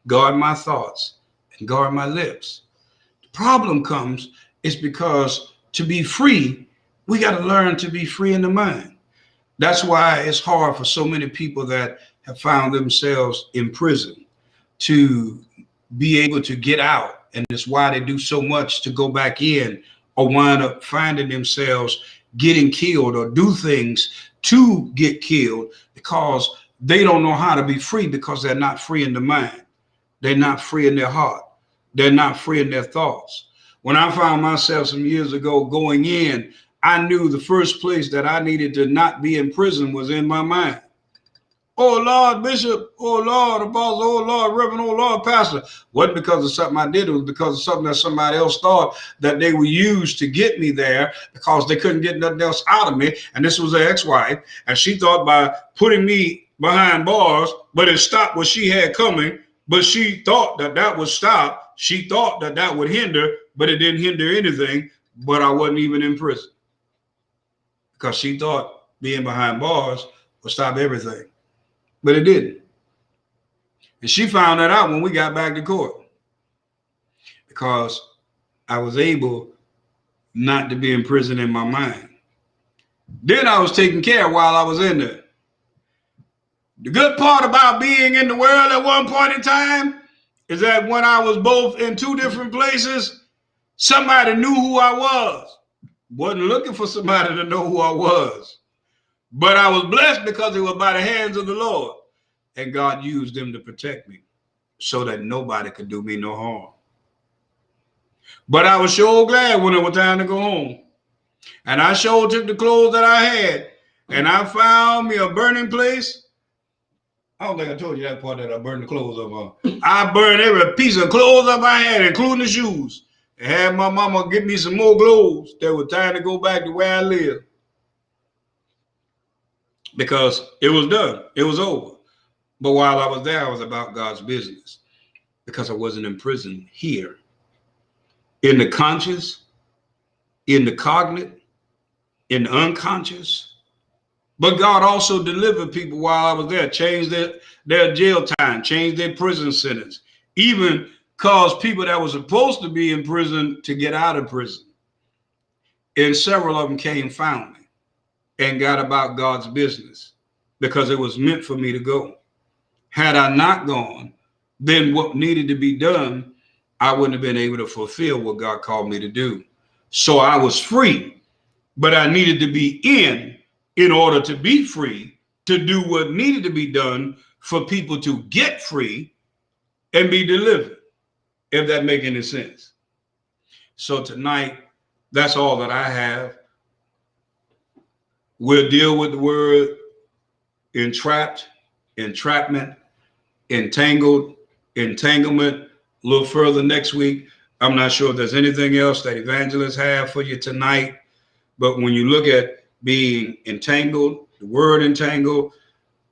guard my thoughts, and guard my lips. The problem comes is because to be free, we got to learn to be free in the mind. That's why it's hard for so many people that have found themselves in prison to be able to get out. And it's why they do so much to go back in or wind up finding themselves getting killed or do things to get killed because they don't know how to be free because they're not free in the mind. They're not free in their heart. They're not free in their thoughts. When I found myself some years ago going in, I knew the first place that I needed to not be in prison was in my mind. Oh, Lord, Bishop. Oh, Lord, Apostle. Oh, Lord, Reverend. Oh, Lord, Pastor. Wasn't because of something I did. It was because of something that somebody else thought that they would use to get me there because they couldn't get nothing else out of me. And this was her ex-wife. And she thought by putting me behind bars, but it stopped what she had coming. But she thought that that would stop. She thought that that would hinder, but it didn't hinder anything. But I wasn't even in prison because she thought being behind bars would stop everything. But it didn't. And she found that out when we got back to court because I was able not to be in prison in my mind. Then I was taken care of while I was in there. The good part about being in the world at one point in time is that when I was both in two different places, somebody knew who I was. Wasn't looking for somebody to know who I was. But I was blessed because it was by the hands of the Lord. And God used them to protect me so that nobody could do me no harm. But I was sure glad when it was time to go home. And I sure took the clothes that I had and I found me a burning place. I don't think I told you that part that I burned the clothes up on. I burned every piece of clothes up I had, including the shoes. And had my mama give me some more clothes that were time to go back to where I live. Because it was done. It was over. But while I was there, I was about God's business because I wasn't in prison here. In the conscious, in the cognate, in the unconscious. But God also delivered people while I was there, changed their jail time, changed their prison sentence, even caused people that were supposed to be in prison to get out of prison. And several of them came found me and got about God's business because it was meant for me to go. Had I not gone, then what needed to be done, I wouldn't have been able to fulfill what God called me to do. So I was free, but I needed to be in order to be free, to do what needed to be done for people to get free and be delivered, if that makes any sense. So tonight, that's all that I have. We'll deal with the word entrapped, entrapment, entangled, entanglement a little further next week. I'm not sure if there's anything else that evangelists have for you tonight, but when you look at being entangled, the word entangled,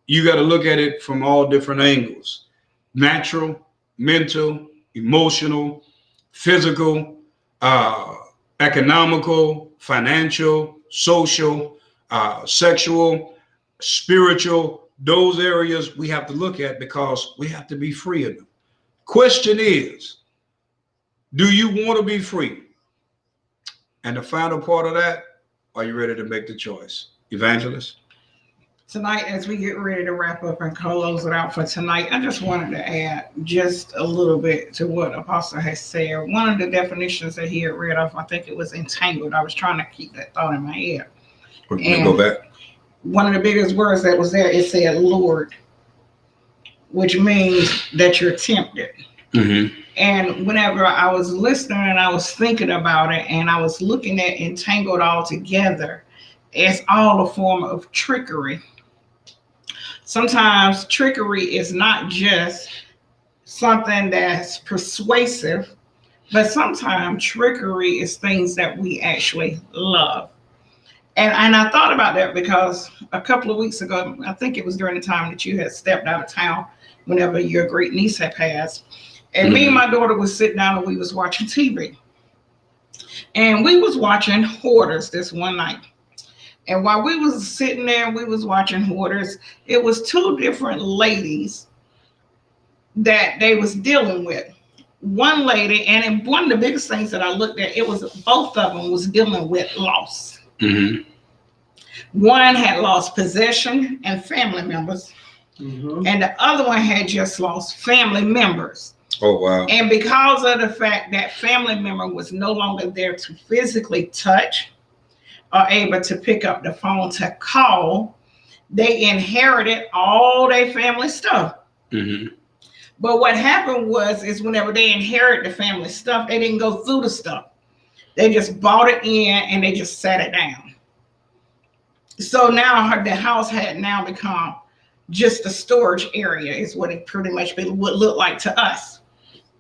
you got to look at it from all different angles: natural, mental, emotional, physical, economical, financial, social, sexual, spiritual. Those areas we have to look at because we have to be free of them. Question is, do you want to be free? And the final part of that, are you ready to make the choice? Evangelist?
Tonight, as we get ready to wrap up and close it out for tonight, I just wanted to add just a little bit to what Apostle has said. One of the definitions that he had read off, I think it was entangled. I was trying to keep that thought in my head.
And go back.
One of the biggest words that was there, it said lured, which means that you're tempted.
Mm-hmm.
And whenever I was listening and I was thinking about it and I was looking at entangled all together, it's all a form of trickery. Sometimes trickery is not just something that's persuasive, But sometimes trickery is things that we actually love. And I thought about that because a couple of weeks ago, I think it was during the time that you had stepped out of town whenever your great niece had passed. And me and my daughter was sitting down and we was watching TV. And we was watching Hoarders this one night. And while we was sitting there and we was watching Hoarders, it was two different ladies that they was dealing with. One lady, and one of the biggest things that I looked at, it was both of them was dealing with loss.
Mm-hmm.
One had lost possession and family members, and the other one had just lost family members.
Oh, wow.
And because of the fact that family member was no longer there to physically touch or able to pick up the phone to call, they inherited all their family stuff.
Mm-hmm.
But what happened is whenever they inherited the family stuff, they didn't go through the stuff. They just bought it in and they just sat it down. So now the house had now become just a storage area is what it pretty much would look like to us.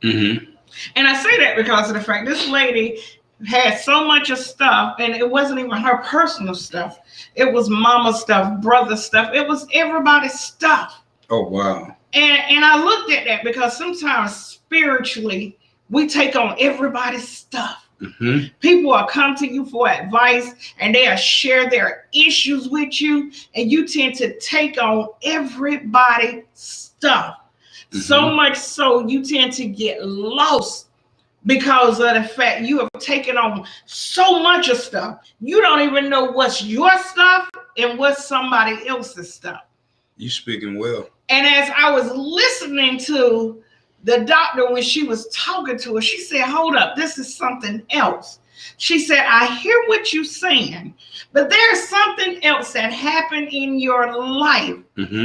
Mm-hmm.
And I say that because of the fact this lady had so much of stuff, and it wasn't even her personal stuff. It was mama's stuff, brother's stuff. It was everybody's stuff.
Oh, wow.
And I looked at that because sometimes spiritually we take on everybody's stuff.
Mm-hmm.
People will come to you for advice and they'll share their issues with you, and you tend to take on everybody's stuff. Mm-hmm. So much so you tend to get lost because of the fact you have taken on so much of stuff. You don't even know what's your stuff and what's somebody else's stuff.
You speaking well.
And as I was listening to the doctor, when she was talking to her, she said, hold up, this is something else. She said, I hear what you're saying, but there's something else that happened in your life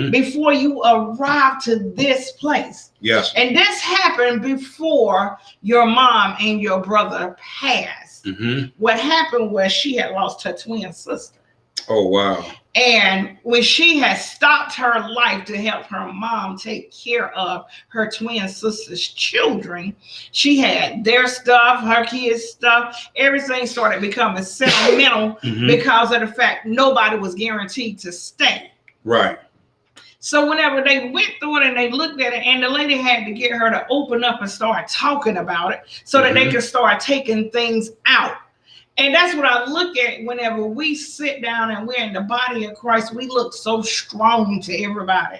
before you arrived to this place.
Yes.
And this happened before your mom and your brother passed.
Mm-hmm.
What happened was she had lost her twin sister.
Oh, wow.
And when she had stopped her life to help her mom take care of her twin sister's children, she had their stuff, her kids' stuff, everything started becoming sentimental because of the fact nobody was guaranteed to stay.
Right.
So whenever they went through it and they looked at it, and the lady had to get her to open up and start talking about it so that they could start taking things out. And that's what I look at whenever we sit down and we're in the body of Christ. We look so strong to everybody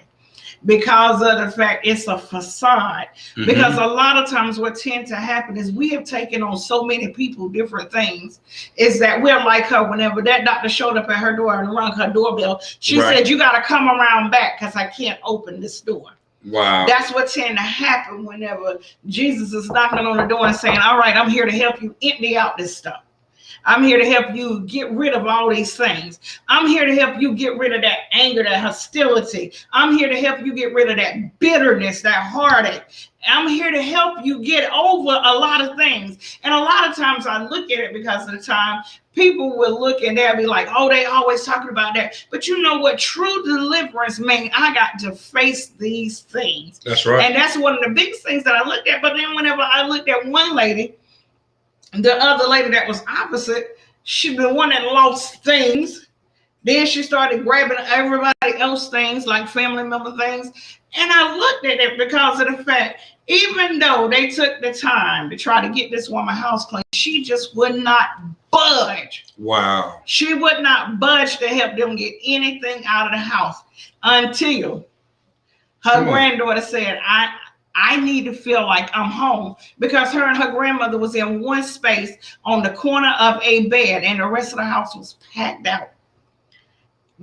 because of the fact it's a facade. Because a lot of times what tends to happen is we have taken on so many people different things, is that we're like her. Whenever that doctor showed up at her door and rung her doorbell, she said, you got to come around back because I can't open this door.
Wow.
That's what tends to happen whenever Jesus is knocking on the door and saying, all right, I'm here to help you empty out this stuff. I'm here to help you get rid of all these things. I'm here to help you get rid of that anger, that hostility. I'm here to help you get rid of that bitterness, that heartache. I'm here to help you get over a lot of things. And a lot of times I look at it because of the time people will look and they'll be like, oh, they always talking about that. But you know what? True deliverance means I got to face these things.
That's right.
And that's one of the biggest things that I looked at. But then whenever I looked at one lady, the other lady that was opposite, she the one that lost things. Then she started grabbing everybody else's things, like family member things. And I looked at it because of the fact, even though they took the time to try to get this woman house clean, she just would not budge.
Wow.
She would not budge to help them get anything out of the house until her granddaughter said, I need to feel like I'm home, because her and her grandmother was in one space on the corner of a bed and the rest of the house was packed out.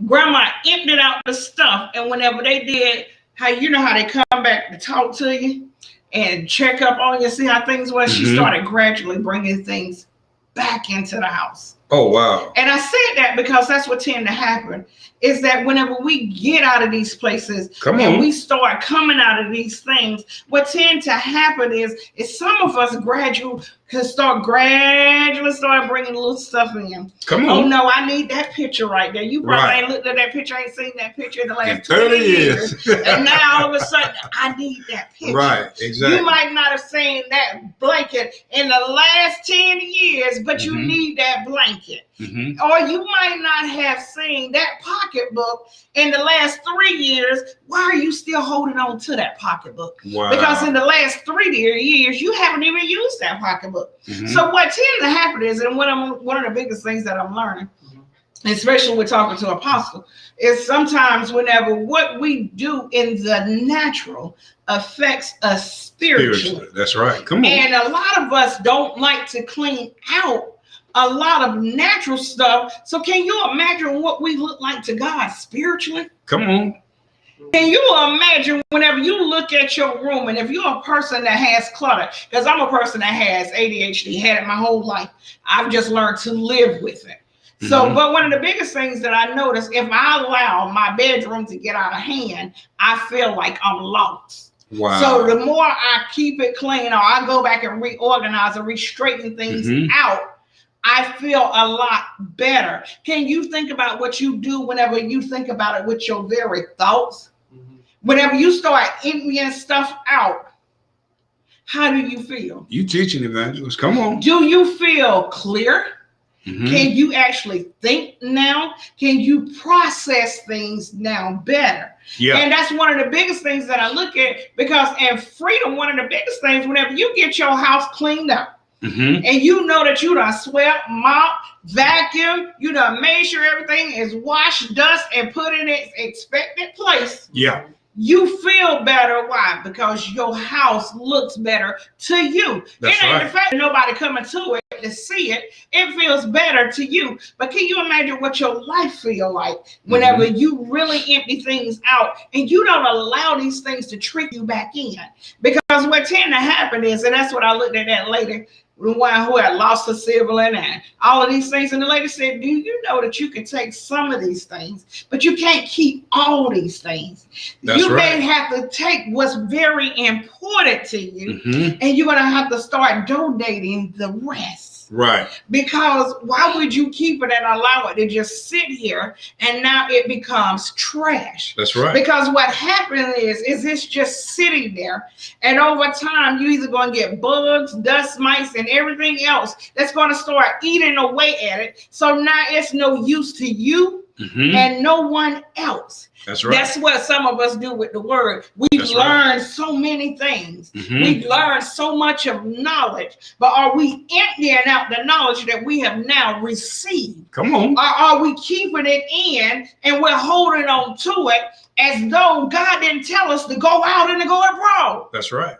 Grandma emptied out the stuff, and whenever they did, how you know how they come back to talk to you and check up on you, see how things were, she started gradually bringing things back into the house.
Oh, wow.
And I said that because that's what tend to happen, is that whenever we get out of these places and we start coming out of these things, what tend to happen is some of us gradually start bringing little stuff in.
Come
Oh
on.
no, I need that picture right there. You probably ain't looked at that picture, ain't seen that picture in the last
30
years. And now all of a sudden, I need that picture.
Right, exactly.
You might not have seen that blanket in the last 10 years, but you need that blanket. Or you might not have seen that pocketbook in the last 3 years. Why are you still holding on to that pocketbook?
Wow.
Because in the last 3 years, you haven't even used that pocketbook. So what tends to happen is, and one of the biggest things that I'm learning, especially with talking to Apostle, is sometimes whenever what we do in the natural affects us spiritually.
That's right. Come on.
And a lot of us don't like to clean out a lot of natural stuff. So can you imagine what we look like to God spiritually?
Come on.
Can you imagine whenever you look at your room, and if you're a person that has clutter, because I'm a person that has ADHD, had it my whole life, I've just learned to live with it. So, but one of the biggest things that I notice, if I allow my bedroom to get out of hand, I feel like I'm lost.
Wow.
So the more I keep it clean, or I go back and reorganize or re-straighten things out, I feel a lot better. Can you think about what you do whenever you think about it with your very thoughts? Whenever you start emptying stuff out, how do you feel?
You teaching evangelist. Come on.
Do you feel clear? Can you actually think now? Can you process things now better?
Yeah.
And that's one of the biggest things that I look at, because in freedom, one of the biggest things, whenever you get your house cleaned up, and you know that you done swept, mop, vacuum, you done made sure everything is washed, dust, and put in its expected place.
Yeah.
You feel better. Why? Because your house looks better to you.
That's
it ain't
right.
the fact that nobody coming to it to see it. It feels better to you. But can you imagine what your life feel like whenever you really empty things out and you don't allow these things to trick you back in? Because what tend to happen is, and that's what I looked at that lady who had lost a sibling and all of these things. And the lady said, do you know that you can take some of these things, but you can't keep all these things? You may have to take what's very important to you, and you're going to have to start donating the rest.
Right.
Because why would you keep it and allow it to just sit here and now it becomes trash?
That's right.
Because what happens is it's just sitting there, and over time you're either going to get bugs, dust mites, and everything else that's going to start eating away at it. So now it's no use to you and no one else.
That's right.
That's what some of us do with the word. We've learned so many things. We've learned so much of knowledge, but are we emptying out the knowledge that we have now received? Come on. Or are we keeping it in and we're holding on to it as though God didn't tell us to go out and to go abroad?
That's right.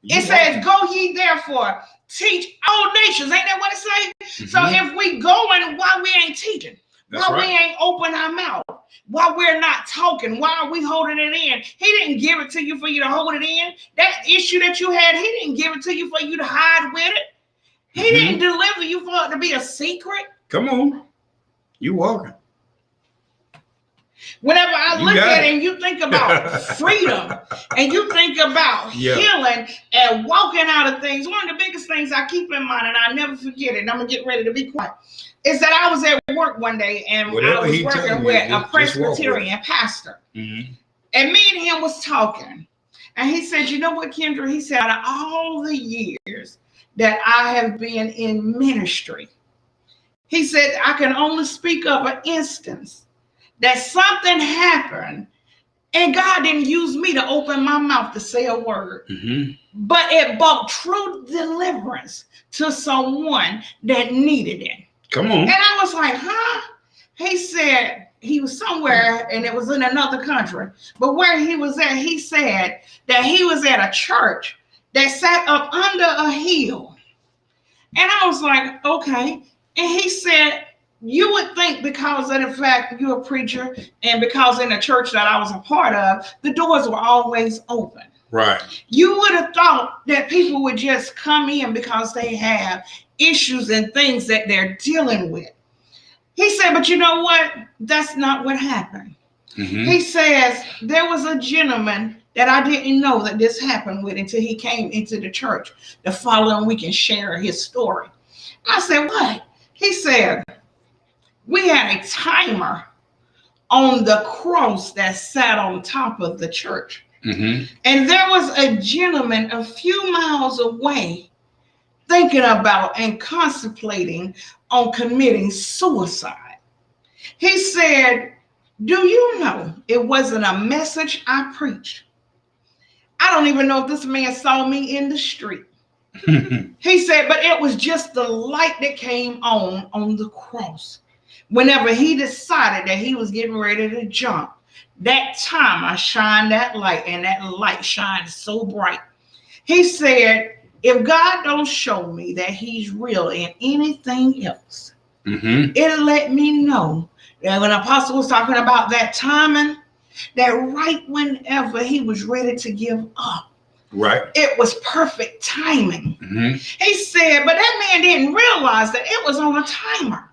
It says, go ye therefore, teach all nations. Ain't that what it says? So if we going, why we ain't teaching? Why we ain't open our mouth? Why we're not talking? Why are we holding it in? He didn't give it to you for you to hold it in. That issue that you had, he didn't give it to you for you to hide with it. He didn't deliver you for it to be a secret.
Come on. You walking.
Whenever I look at it and you think about freedom and you think about healing and walking out of things, one of the biggest things I keep in mind, and I never forget it, and I'm going to get ready to be quiet, is that I was at work one day and I was working with a Presbyterian pastor. And me and him was talking. And he said, you know what, Kendra? He said, out of all the years that I have been in ministry, he said, I can only speak of an instance that something happened and God didn't use me to open my mouth to say a word, but it brought true deliverance to someone that needed it. Come on. And I was like, huh? He said he was somewhere and it was in another country, but where he was at, he said that he was at a church that sat up under a hill. And I was like, okay. And he said, you would think because of the fact you're a preacher and because in the church that I was a part of, the doors were always open. Right. You would have thought that people would just come in because they have issues and things that they're dealing with. He said, but you know what? That's not what happened. He says, there was a gentleman that I didn't know that this happened with until he came into the church the following week and shared his story. I said, what? He said, we had a timer on the cross that sat on top of the church. And there was a gentleman a few miles away thinking about and contemplating on committing suicide. He said, do you know it wasn't a message I preached? I don't even know if this man saw me in the street. He said, but it was just the light that came on the cross. Whenever he decided that he was getting ready to jump, that time I shined that light, and that light shined so bright. He said, if God don't show me that he's real in anything else, it'll let me know that when Apostle was talking about that timing, that right whenever he was ready to give up, it was perfect timing. He said, but that man didn't realize that it was on a timer.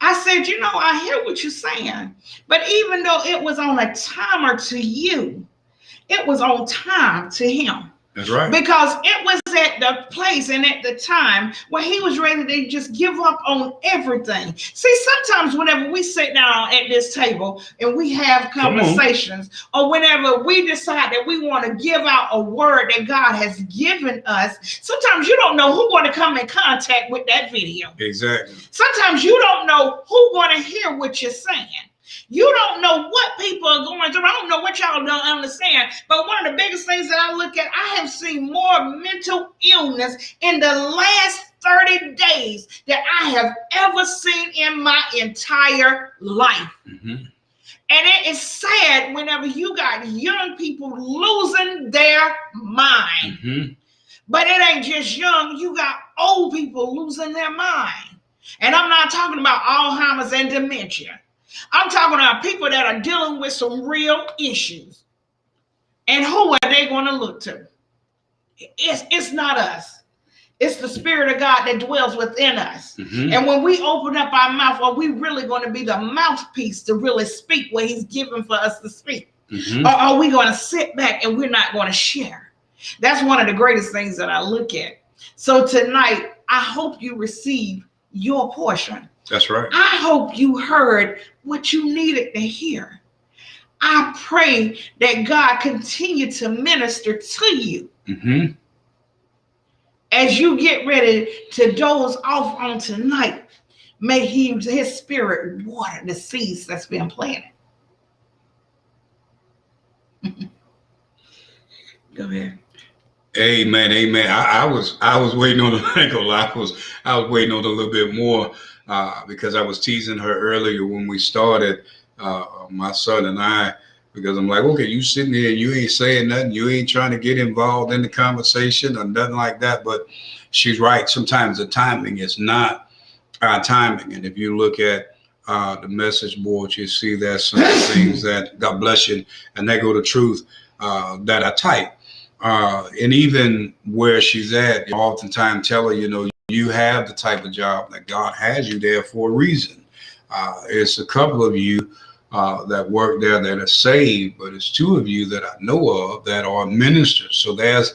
I said, you know, I hear what you're saying, but even though it was on a timer to you, it was on time to him.
That's right.
Because it was at the place and at the time where he was ready to just give up on everything. See, sometimes whenever we sit down at this table and we have conversations, or whenever we decide that we want to give out a word that God has given us, sometimes you don't know who want to come in contact with that video.
Exactly.
Sometimes you don't know who want to hear what you're saying. You don't know what people are going through. I don't know what y'all don't understand. But one of the biggest things that I look at, I have seen more mental illness in the last 30 days that I have ever seen in my entire life. And it is sad whenever you got young people losing their mind. But it ain't just young. You got old people losing their mind. And I'm not talking about Alzheimer's and dementia. I'm talking about people that are dealing with some real issues. And who are they going to look to? It's not us. It's the Spirit of God that dwells within us. And when we open up our mouth, are we really going to be the mouthpiece to really speak what he's given for us to speak? Or are we going to sit back and we're not going to share? That's one of the greatest things that I look at. So tonight, I hope you receive your portion.
That's right.
I hope you heard what you needed to hear. I pray that God continue to minister to you as you get ready to doze off on tonight. May his spirit water the seeds that's been planted. Go ahead.
Amen, amen. I was waiting on the ankle. I was waiting on a little bit more because I was teasing her earlier when we started, my son and I, because I'm like, okay, you sitting there, you ain't saying nothing, you ain't trying to get involved in the conversation or nothing like that. But she's right. Sometimes the timing is not our timing, and if you look at the message board, you see there's some things that God bless you, and they go to truth that I type. And even where she's at, you oftentimes tell her, you know, you have the type of job that God has you there for a reason. It's a couple of you that work there that are saved, but it's two of you that I know of that are ministers. So there's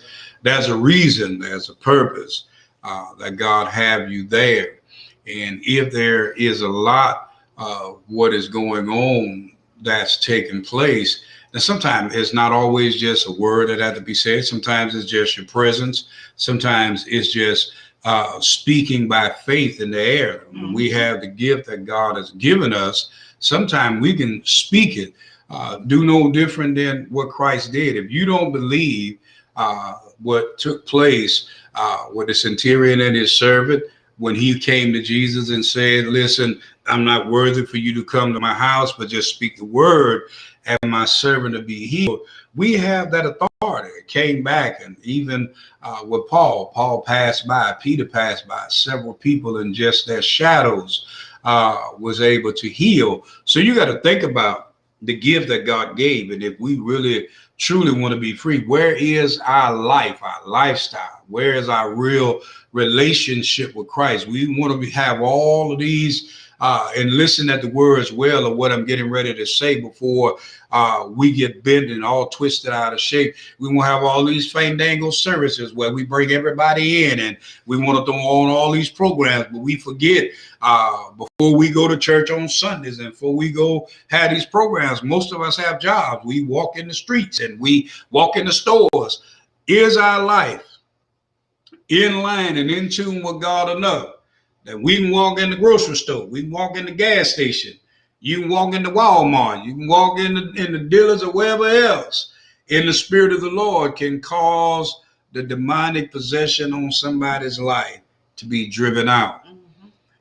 a reason, there's a purpose that God have you there. And if there is a lot of what is going on that's taking place, and sometimes it's not always just a word that had to be said. Sometimes it's just your presence. Sometimes it's just speaking by faith in the air. When we have the gift that God has given us, sometimes we can speak it, do no different than what Christ did. If you don't believe what took place with the centurion and his servant, when he came to Jesus and said, listen, I'm not worthy for you to come to my house, but just speak the word and my servant to be healed. We have that authority. It came back, and even with Paul passed by, Peter passed by, several people in just their shadows was able to heal. So you got to think about the gift that God gave. And if we really truly want to be free, where is our life, our lifestyle? Where is our real relationship with Christ? We want to have all of these and listen at the words well of what I'm getting ready to say before we get bent and all twisted out of shape. We won't have all these fandangle services where we bring everybody in and we want to throw on all these programs, but we forget before we go to church on Sundays and before we go have these programs, most of us have jobs. We walk in the streets and we walk in the stores. Is our life in line and in tune with God enough that we can walk in the grocery store, we can walk in the gas station, you can walk into Walmart, you can walk in the dealers or wherever else, in the spirit of the Lord can cause the demonic possession on somebody's life to be driven out.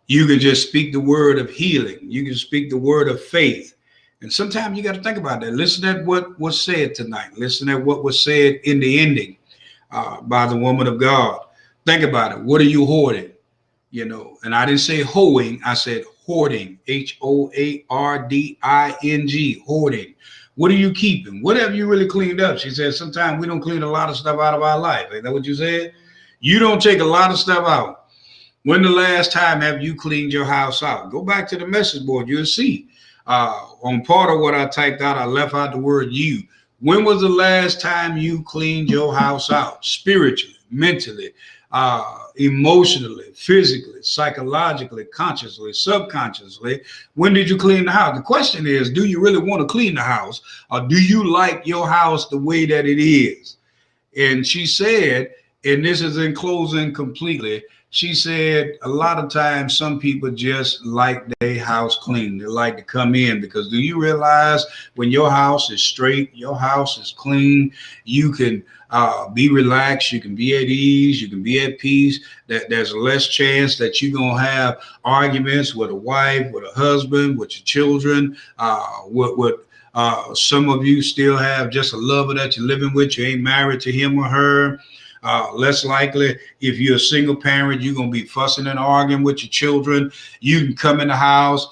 You can just speak the word of healing. You can speak the word of faith. And sometimes you got to think about that. Listen at what was said tonight. Listen at what was said in the ending by the woman of God. Think about it. What are you hoarding? You know, and I didn't say hoeing. I said hoarding. Hoarding. Hoarding. What are you keeping? What have you really cleaned up? She said, sometimes we don't clean a lot of stuff out of our life. Ain't that what you said? You don't take a lot of stuff out. When the last time have you cleaned your house out? Go back to the message board. You'll see. On part of what I typed out, I left out the word you. When was the last time you cleaned your house out? Spiritually, mentally, emotionally, physically, psychologically, consciously, subconsciously. When did you clean the house? The question is, do you really want to clean the house, or do you like your house the way that it is? And she said, and this is in closing completely, she said a lot of times some people just like their house clean. They like to come in because do you realize when your house is straight, your house is clean, you can be relaxed, you can be at ease, you can be at peace, that there's less chance that you're going to have arguments with a wife, with a husband, with your children, with some of you still have just a lover that you're living with, you ain't married to him or her. Less likely, if you're a single parent, you're going to be fussing and arguing with your children. You can come in the house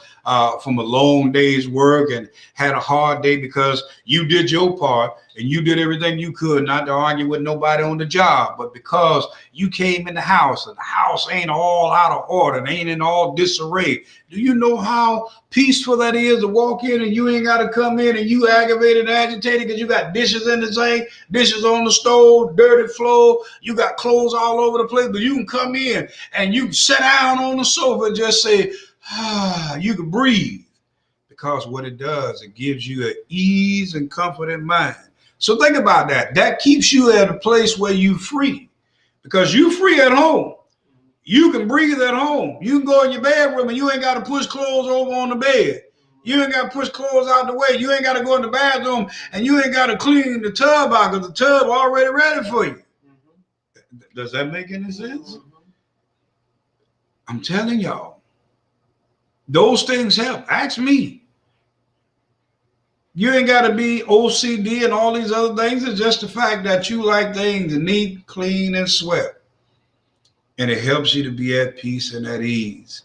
from a long day's work and had a hard day because you did your part and you did everything you could not to argue with nobody on the job. But because you came in the house and the house ain't all out of order and ain't in all disarray, do you know how peaceful that is to walk in and you ain't got to come in and you aggravated and agitated because you got dishes in the sink, dishes on the stove, dirty floor, you got clothes all over the place, but you can come in and you can sit down on the sofa and just say, you can breathe, because what it does, it gives you an ease and comfort in mind. So think about that. That keeps you at a place where you're free, because you're free at home. You can breathe at home. You can go in your bedroom and you ain't got to push clothes over on the bed. You ain't got to push clothes out the way. You ain't got to go in the bathroom and you ain't got to clean the tub out because the tub already ready for you. Does that make any sense? I'm telling y'all, those things help. Ask me. You ain't got to be OCD and all these other things. It's just the fact that you like things neat, clean, and swept. And it helps you to be at peace and at ease.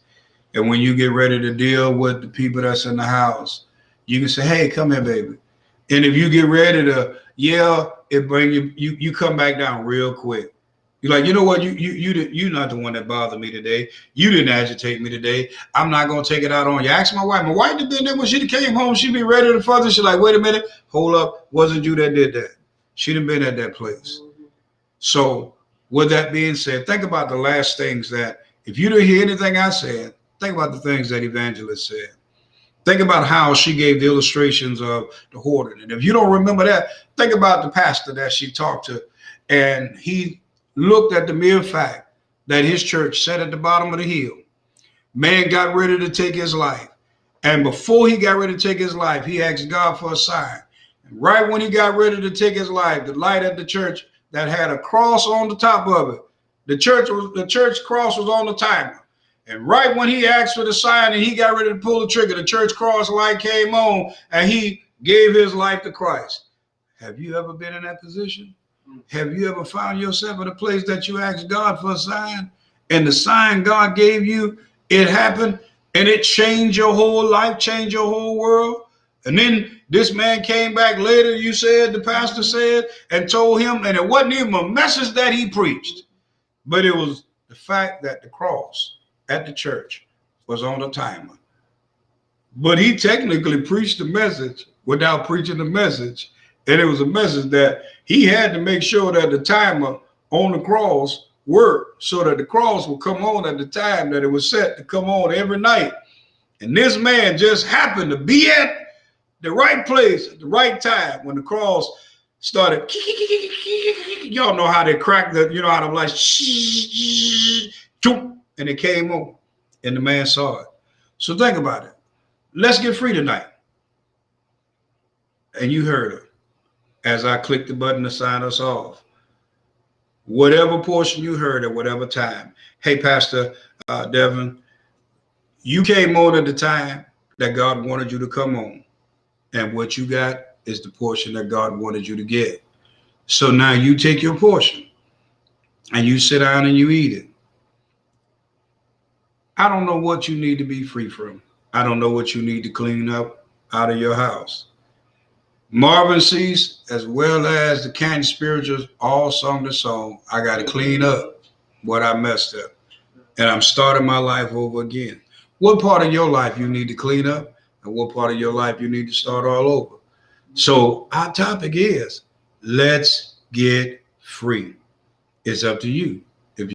And when you get ready to deal with the people that's in the house, you can say, hey, come here, baby. And if you get ready to yell, it bring you come back down real quick. You're like, you know what? You're not the one that bothered me today. You didn't agitate me today. I'm not going to take it out on you. Ask my wife. My wife did that when she came home. She'd be ready to further. She's like, wait a minute. Hold up. Wasn't you that did that? She'd have been at that place. So with that being said, think about the last things that, if you didn't hear anything I said, think about the things that Evangelist said. Think about how she gave the illustrations of the hoarding. And if you don't remember that, think about the pastor that she talked to. And he looked at the mere fact that his church sat at the bottom of the hill. Man got ready to take his life. And before he got ready to take his life, he asked God for a sign. And right when he got ready to take his life, the light at the church that had a cross on the top of it, the church cross was on the timer. And right when he asked for the sign and he got ready to pull the trigger, the church cross light came on and he gave his life to Christ. Have you ever been in that position? Have you ever found yourself in a place that you asked God for a sign and the sign God gave you, it happened and it changed your whole life, changed your whole world? And then this man came back later, you said, the pastor said, and told him, and it wasn't even a message that he preached, but it was the fact that the cross at the church was on the timer. But he technically preached the message without preaching the message. And it was a message that he had to make sure that the timer on the cross worked so that the cross would come on at the time that it was set to come on every night. And this man just happened to be at the right place at the right time when the cross started. Y'all know how they crack the, you know how to like, and it came on, and the man saw it. So think about it. Let's get free tonight. And you heard her as I clicked the button to sign us off. Whatever portion you heard at whatever time. Hey, Pastor Devin, you came on at the time that God wanted you to come on. And what you got is the portion that God wanted you to get. So now you take your portion and you sit down and you eat it. I don't know what you need to be free from. I don't know what you need to clean up out of your house. Marvin Cease, as well as the Canton Spirituals, all sung the song, I got to clean up what I messed up. And I'm starting my life over again. What part of your life you need to clean up and what part of your life you need to start all over? So our topic is, let's get free. It's up to you.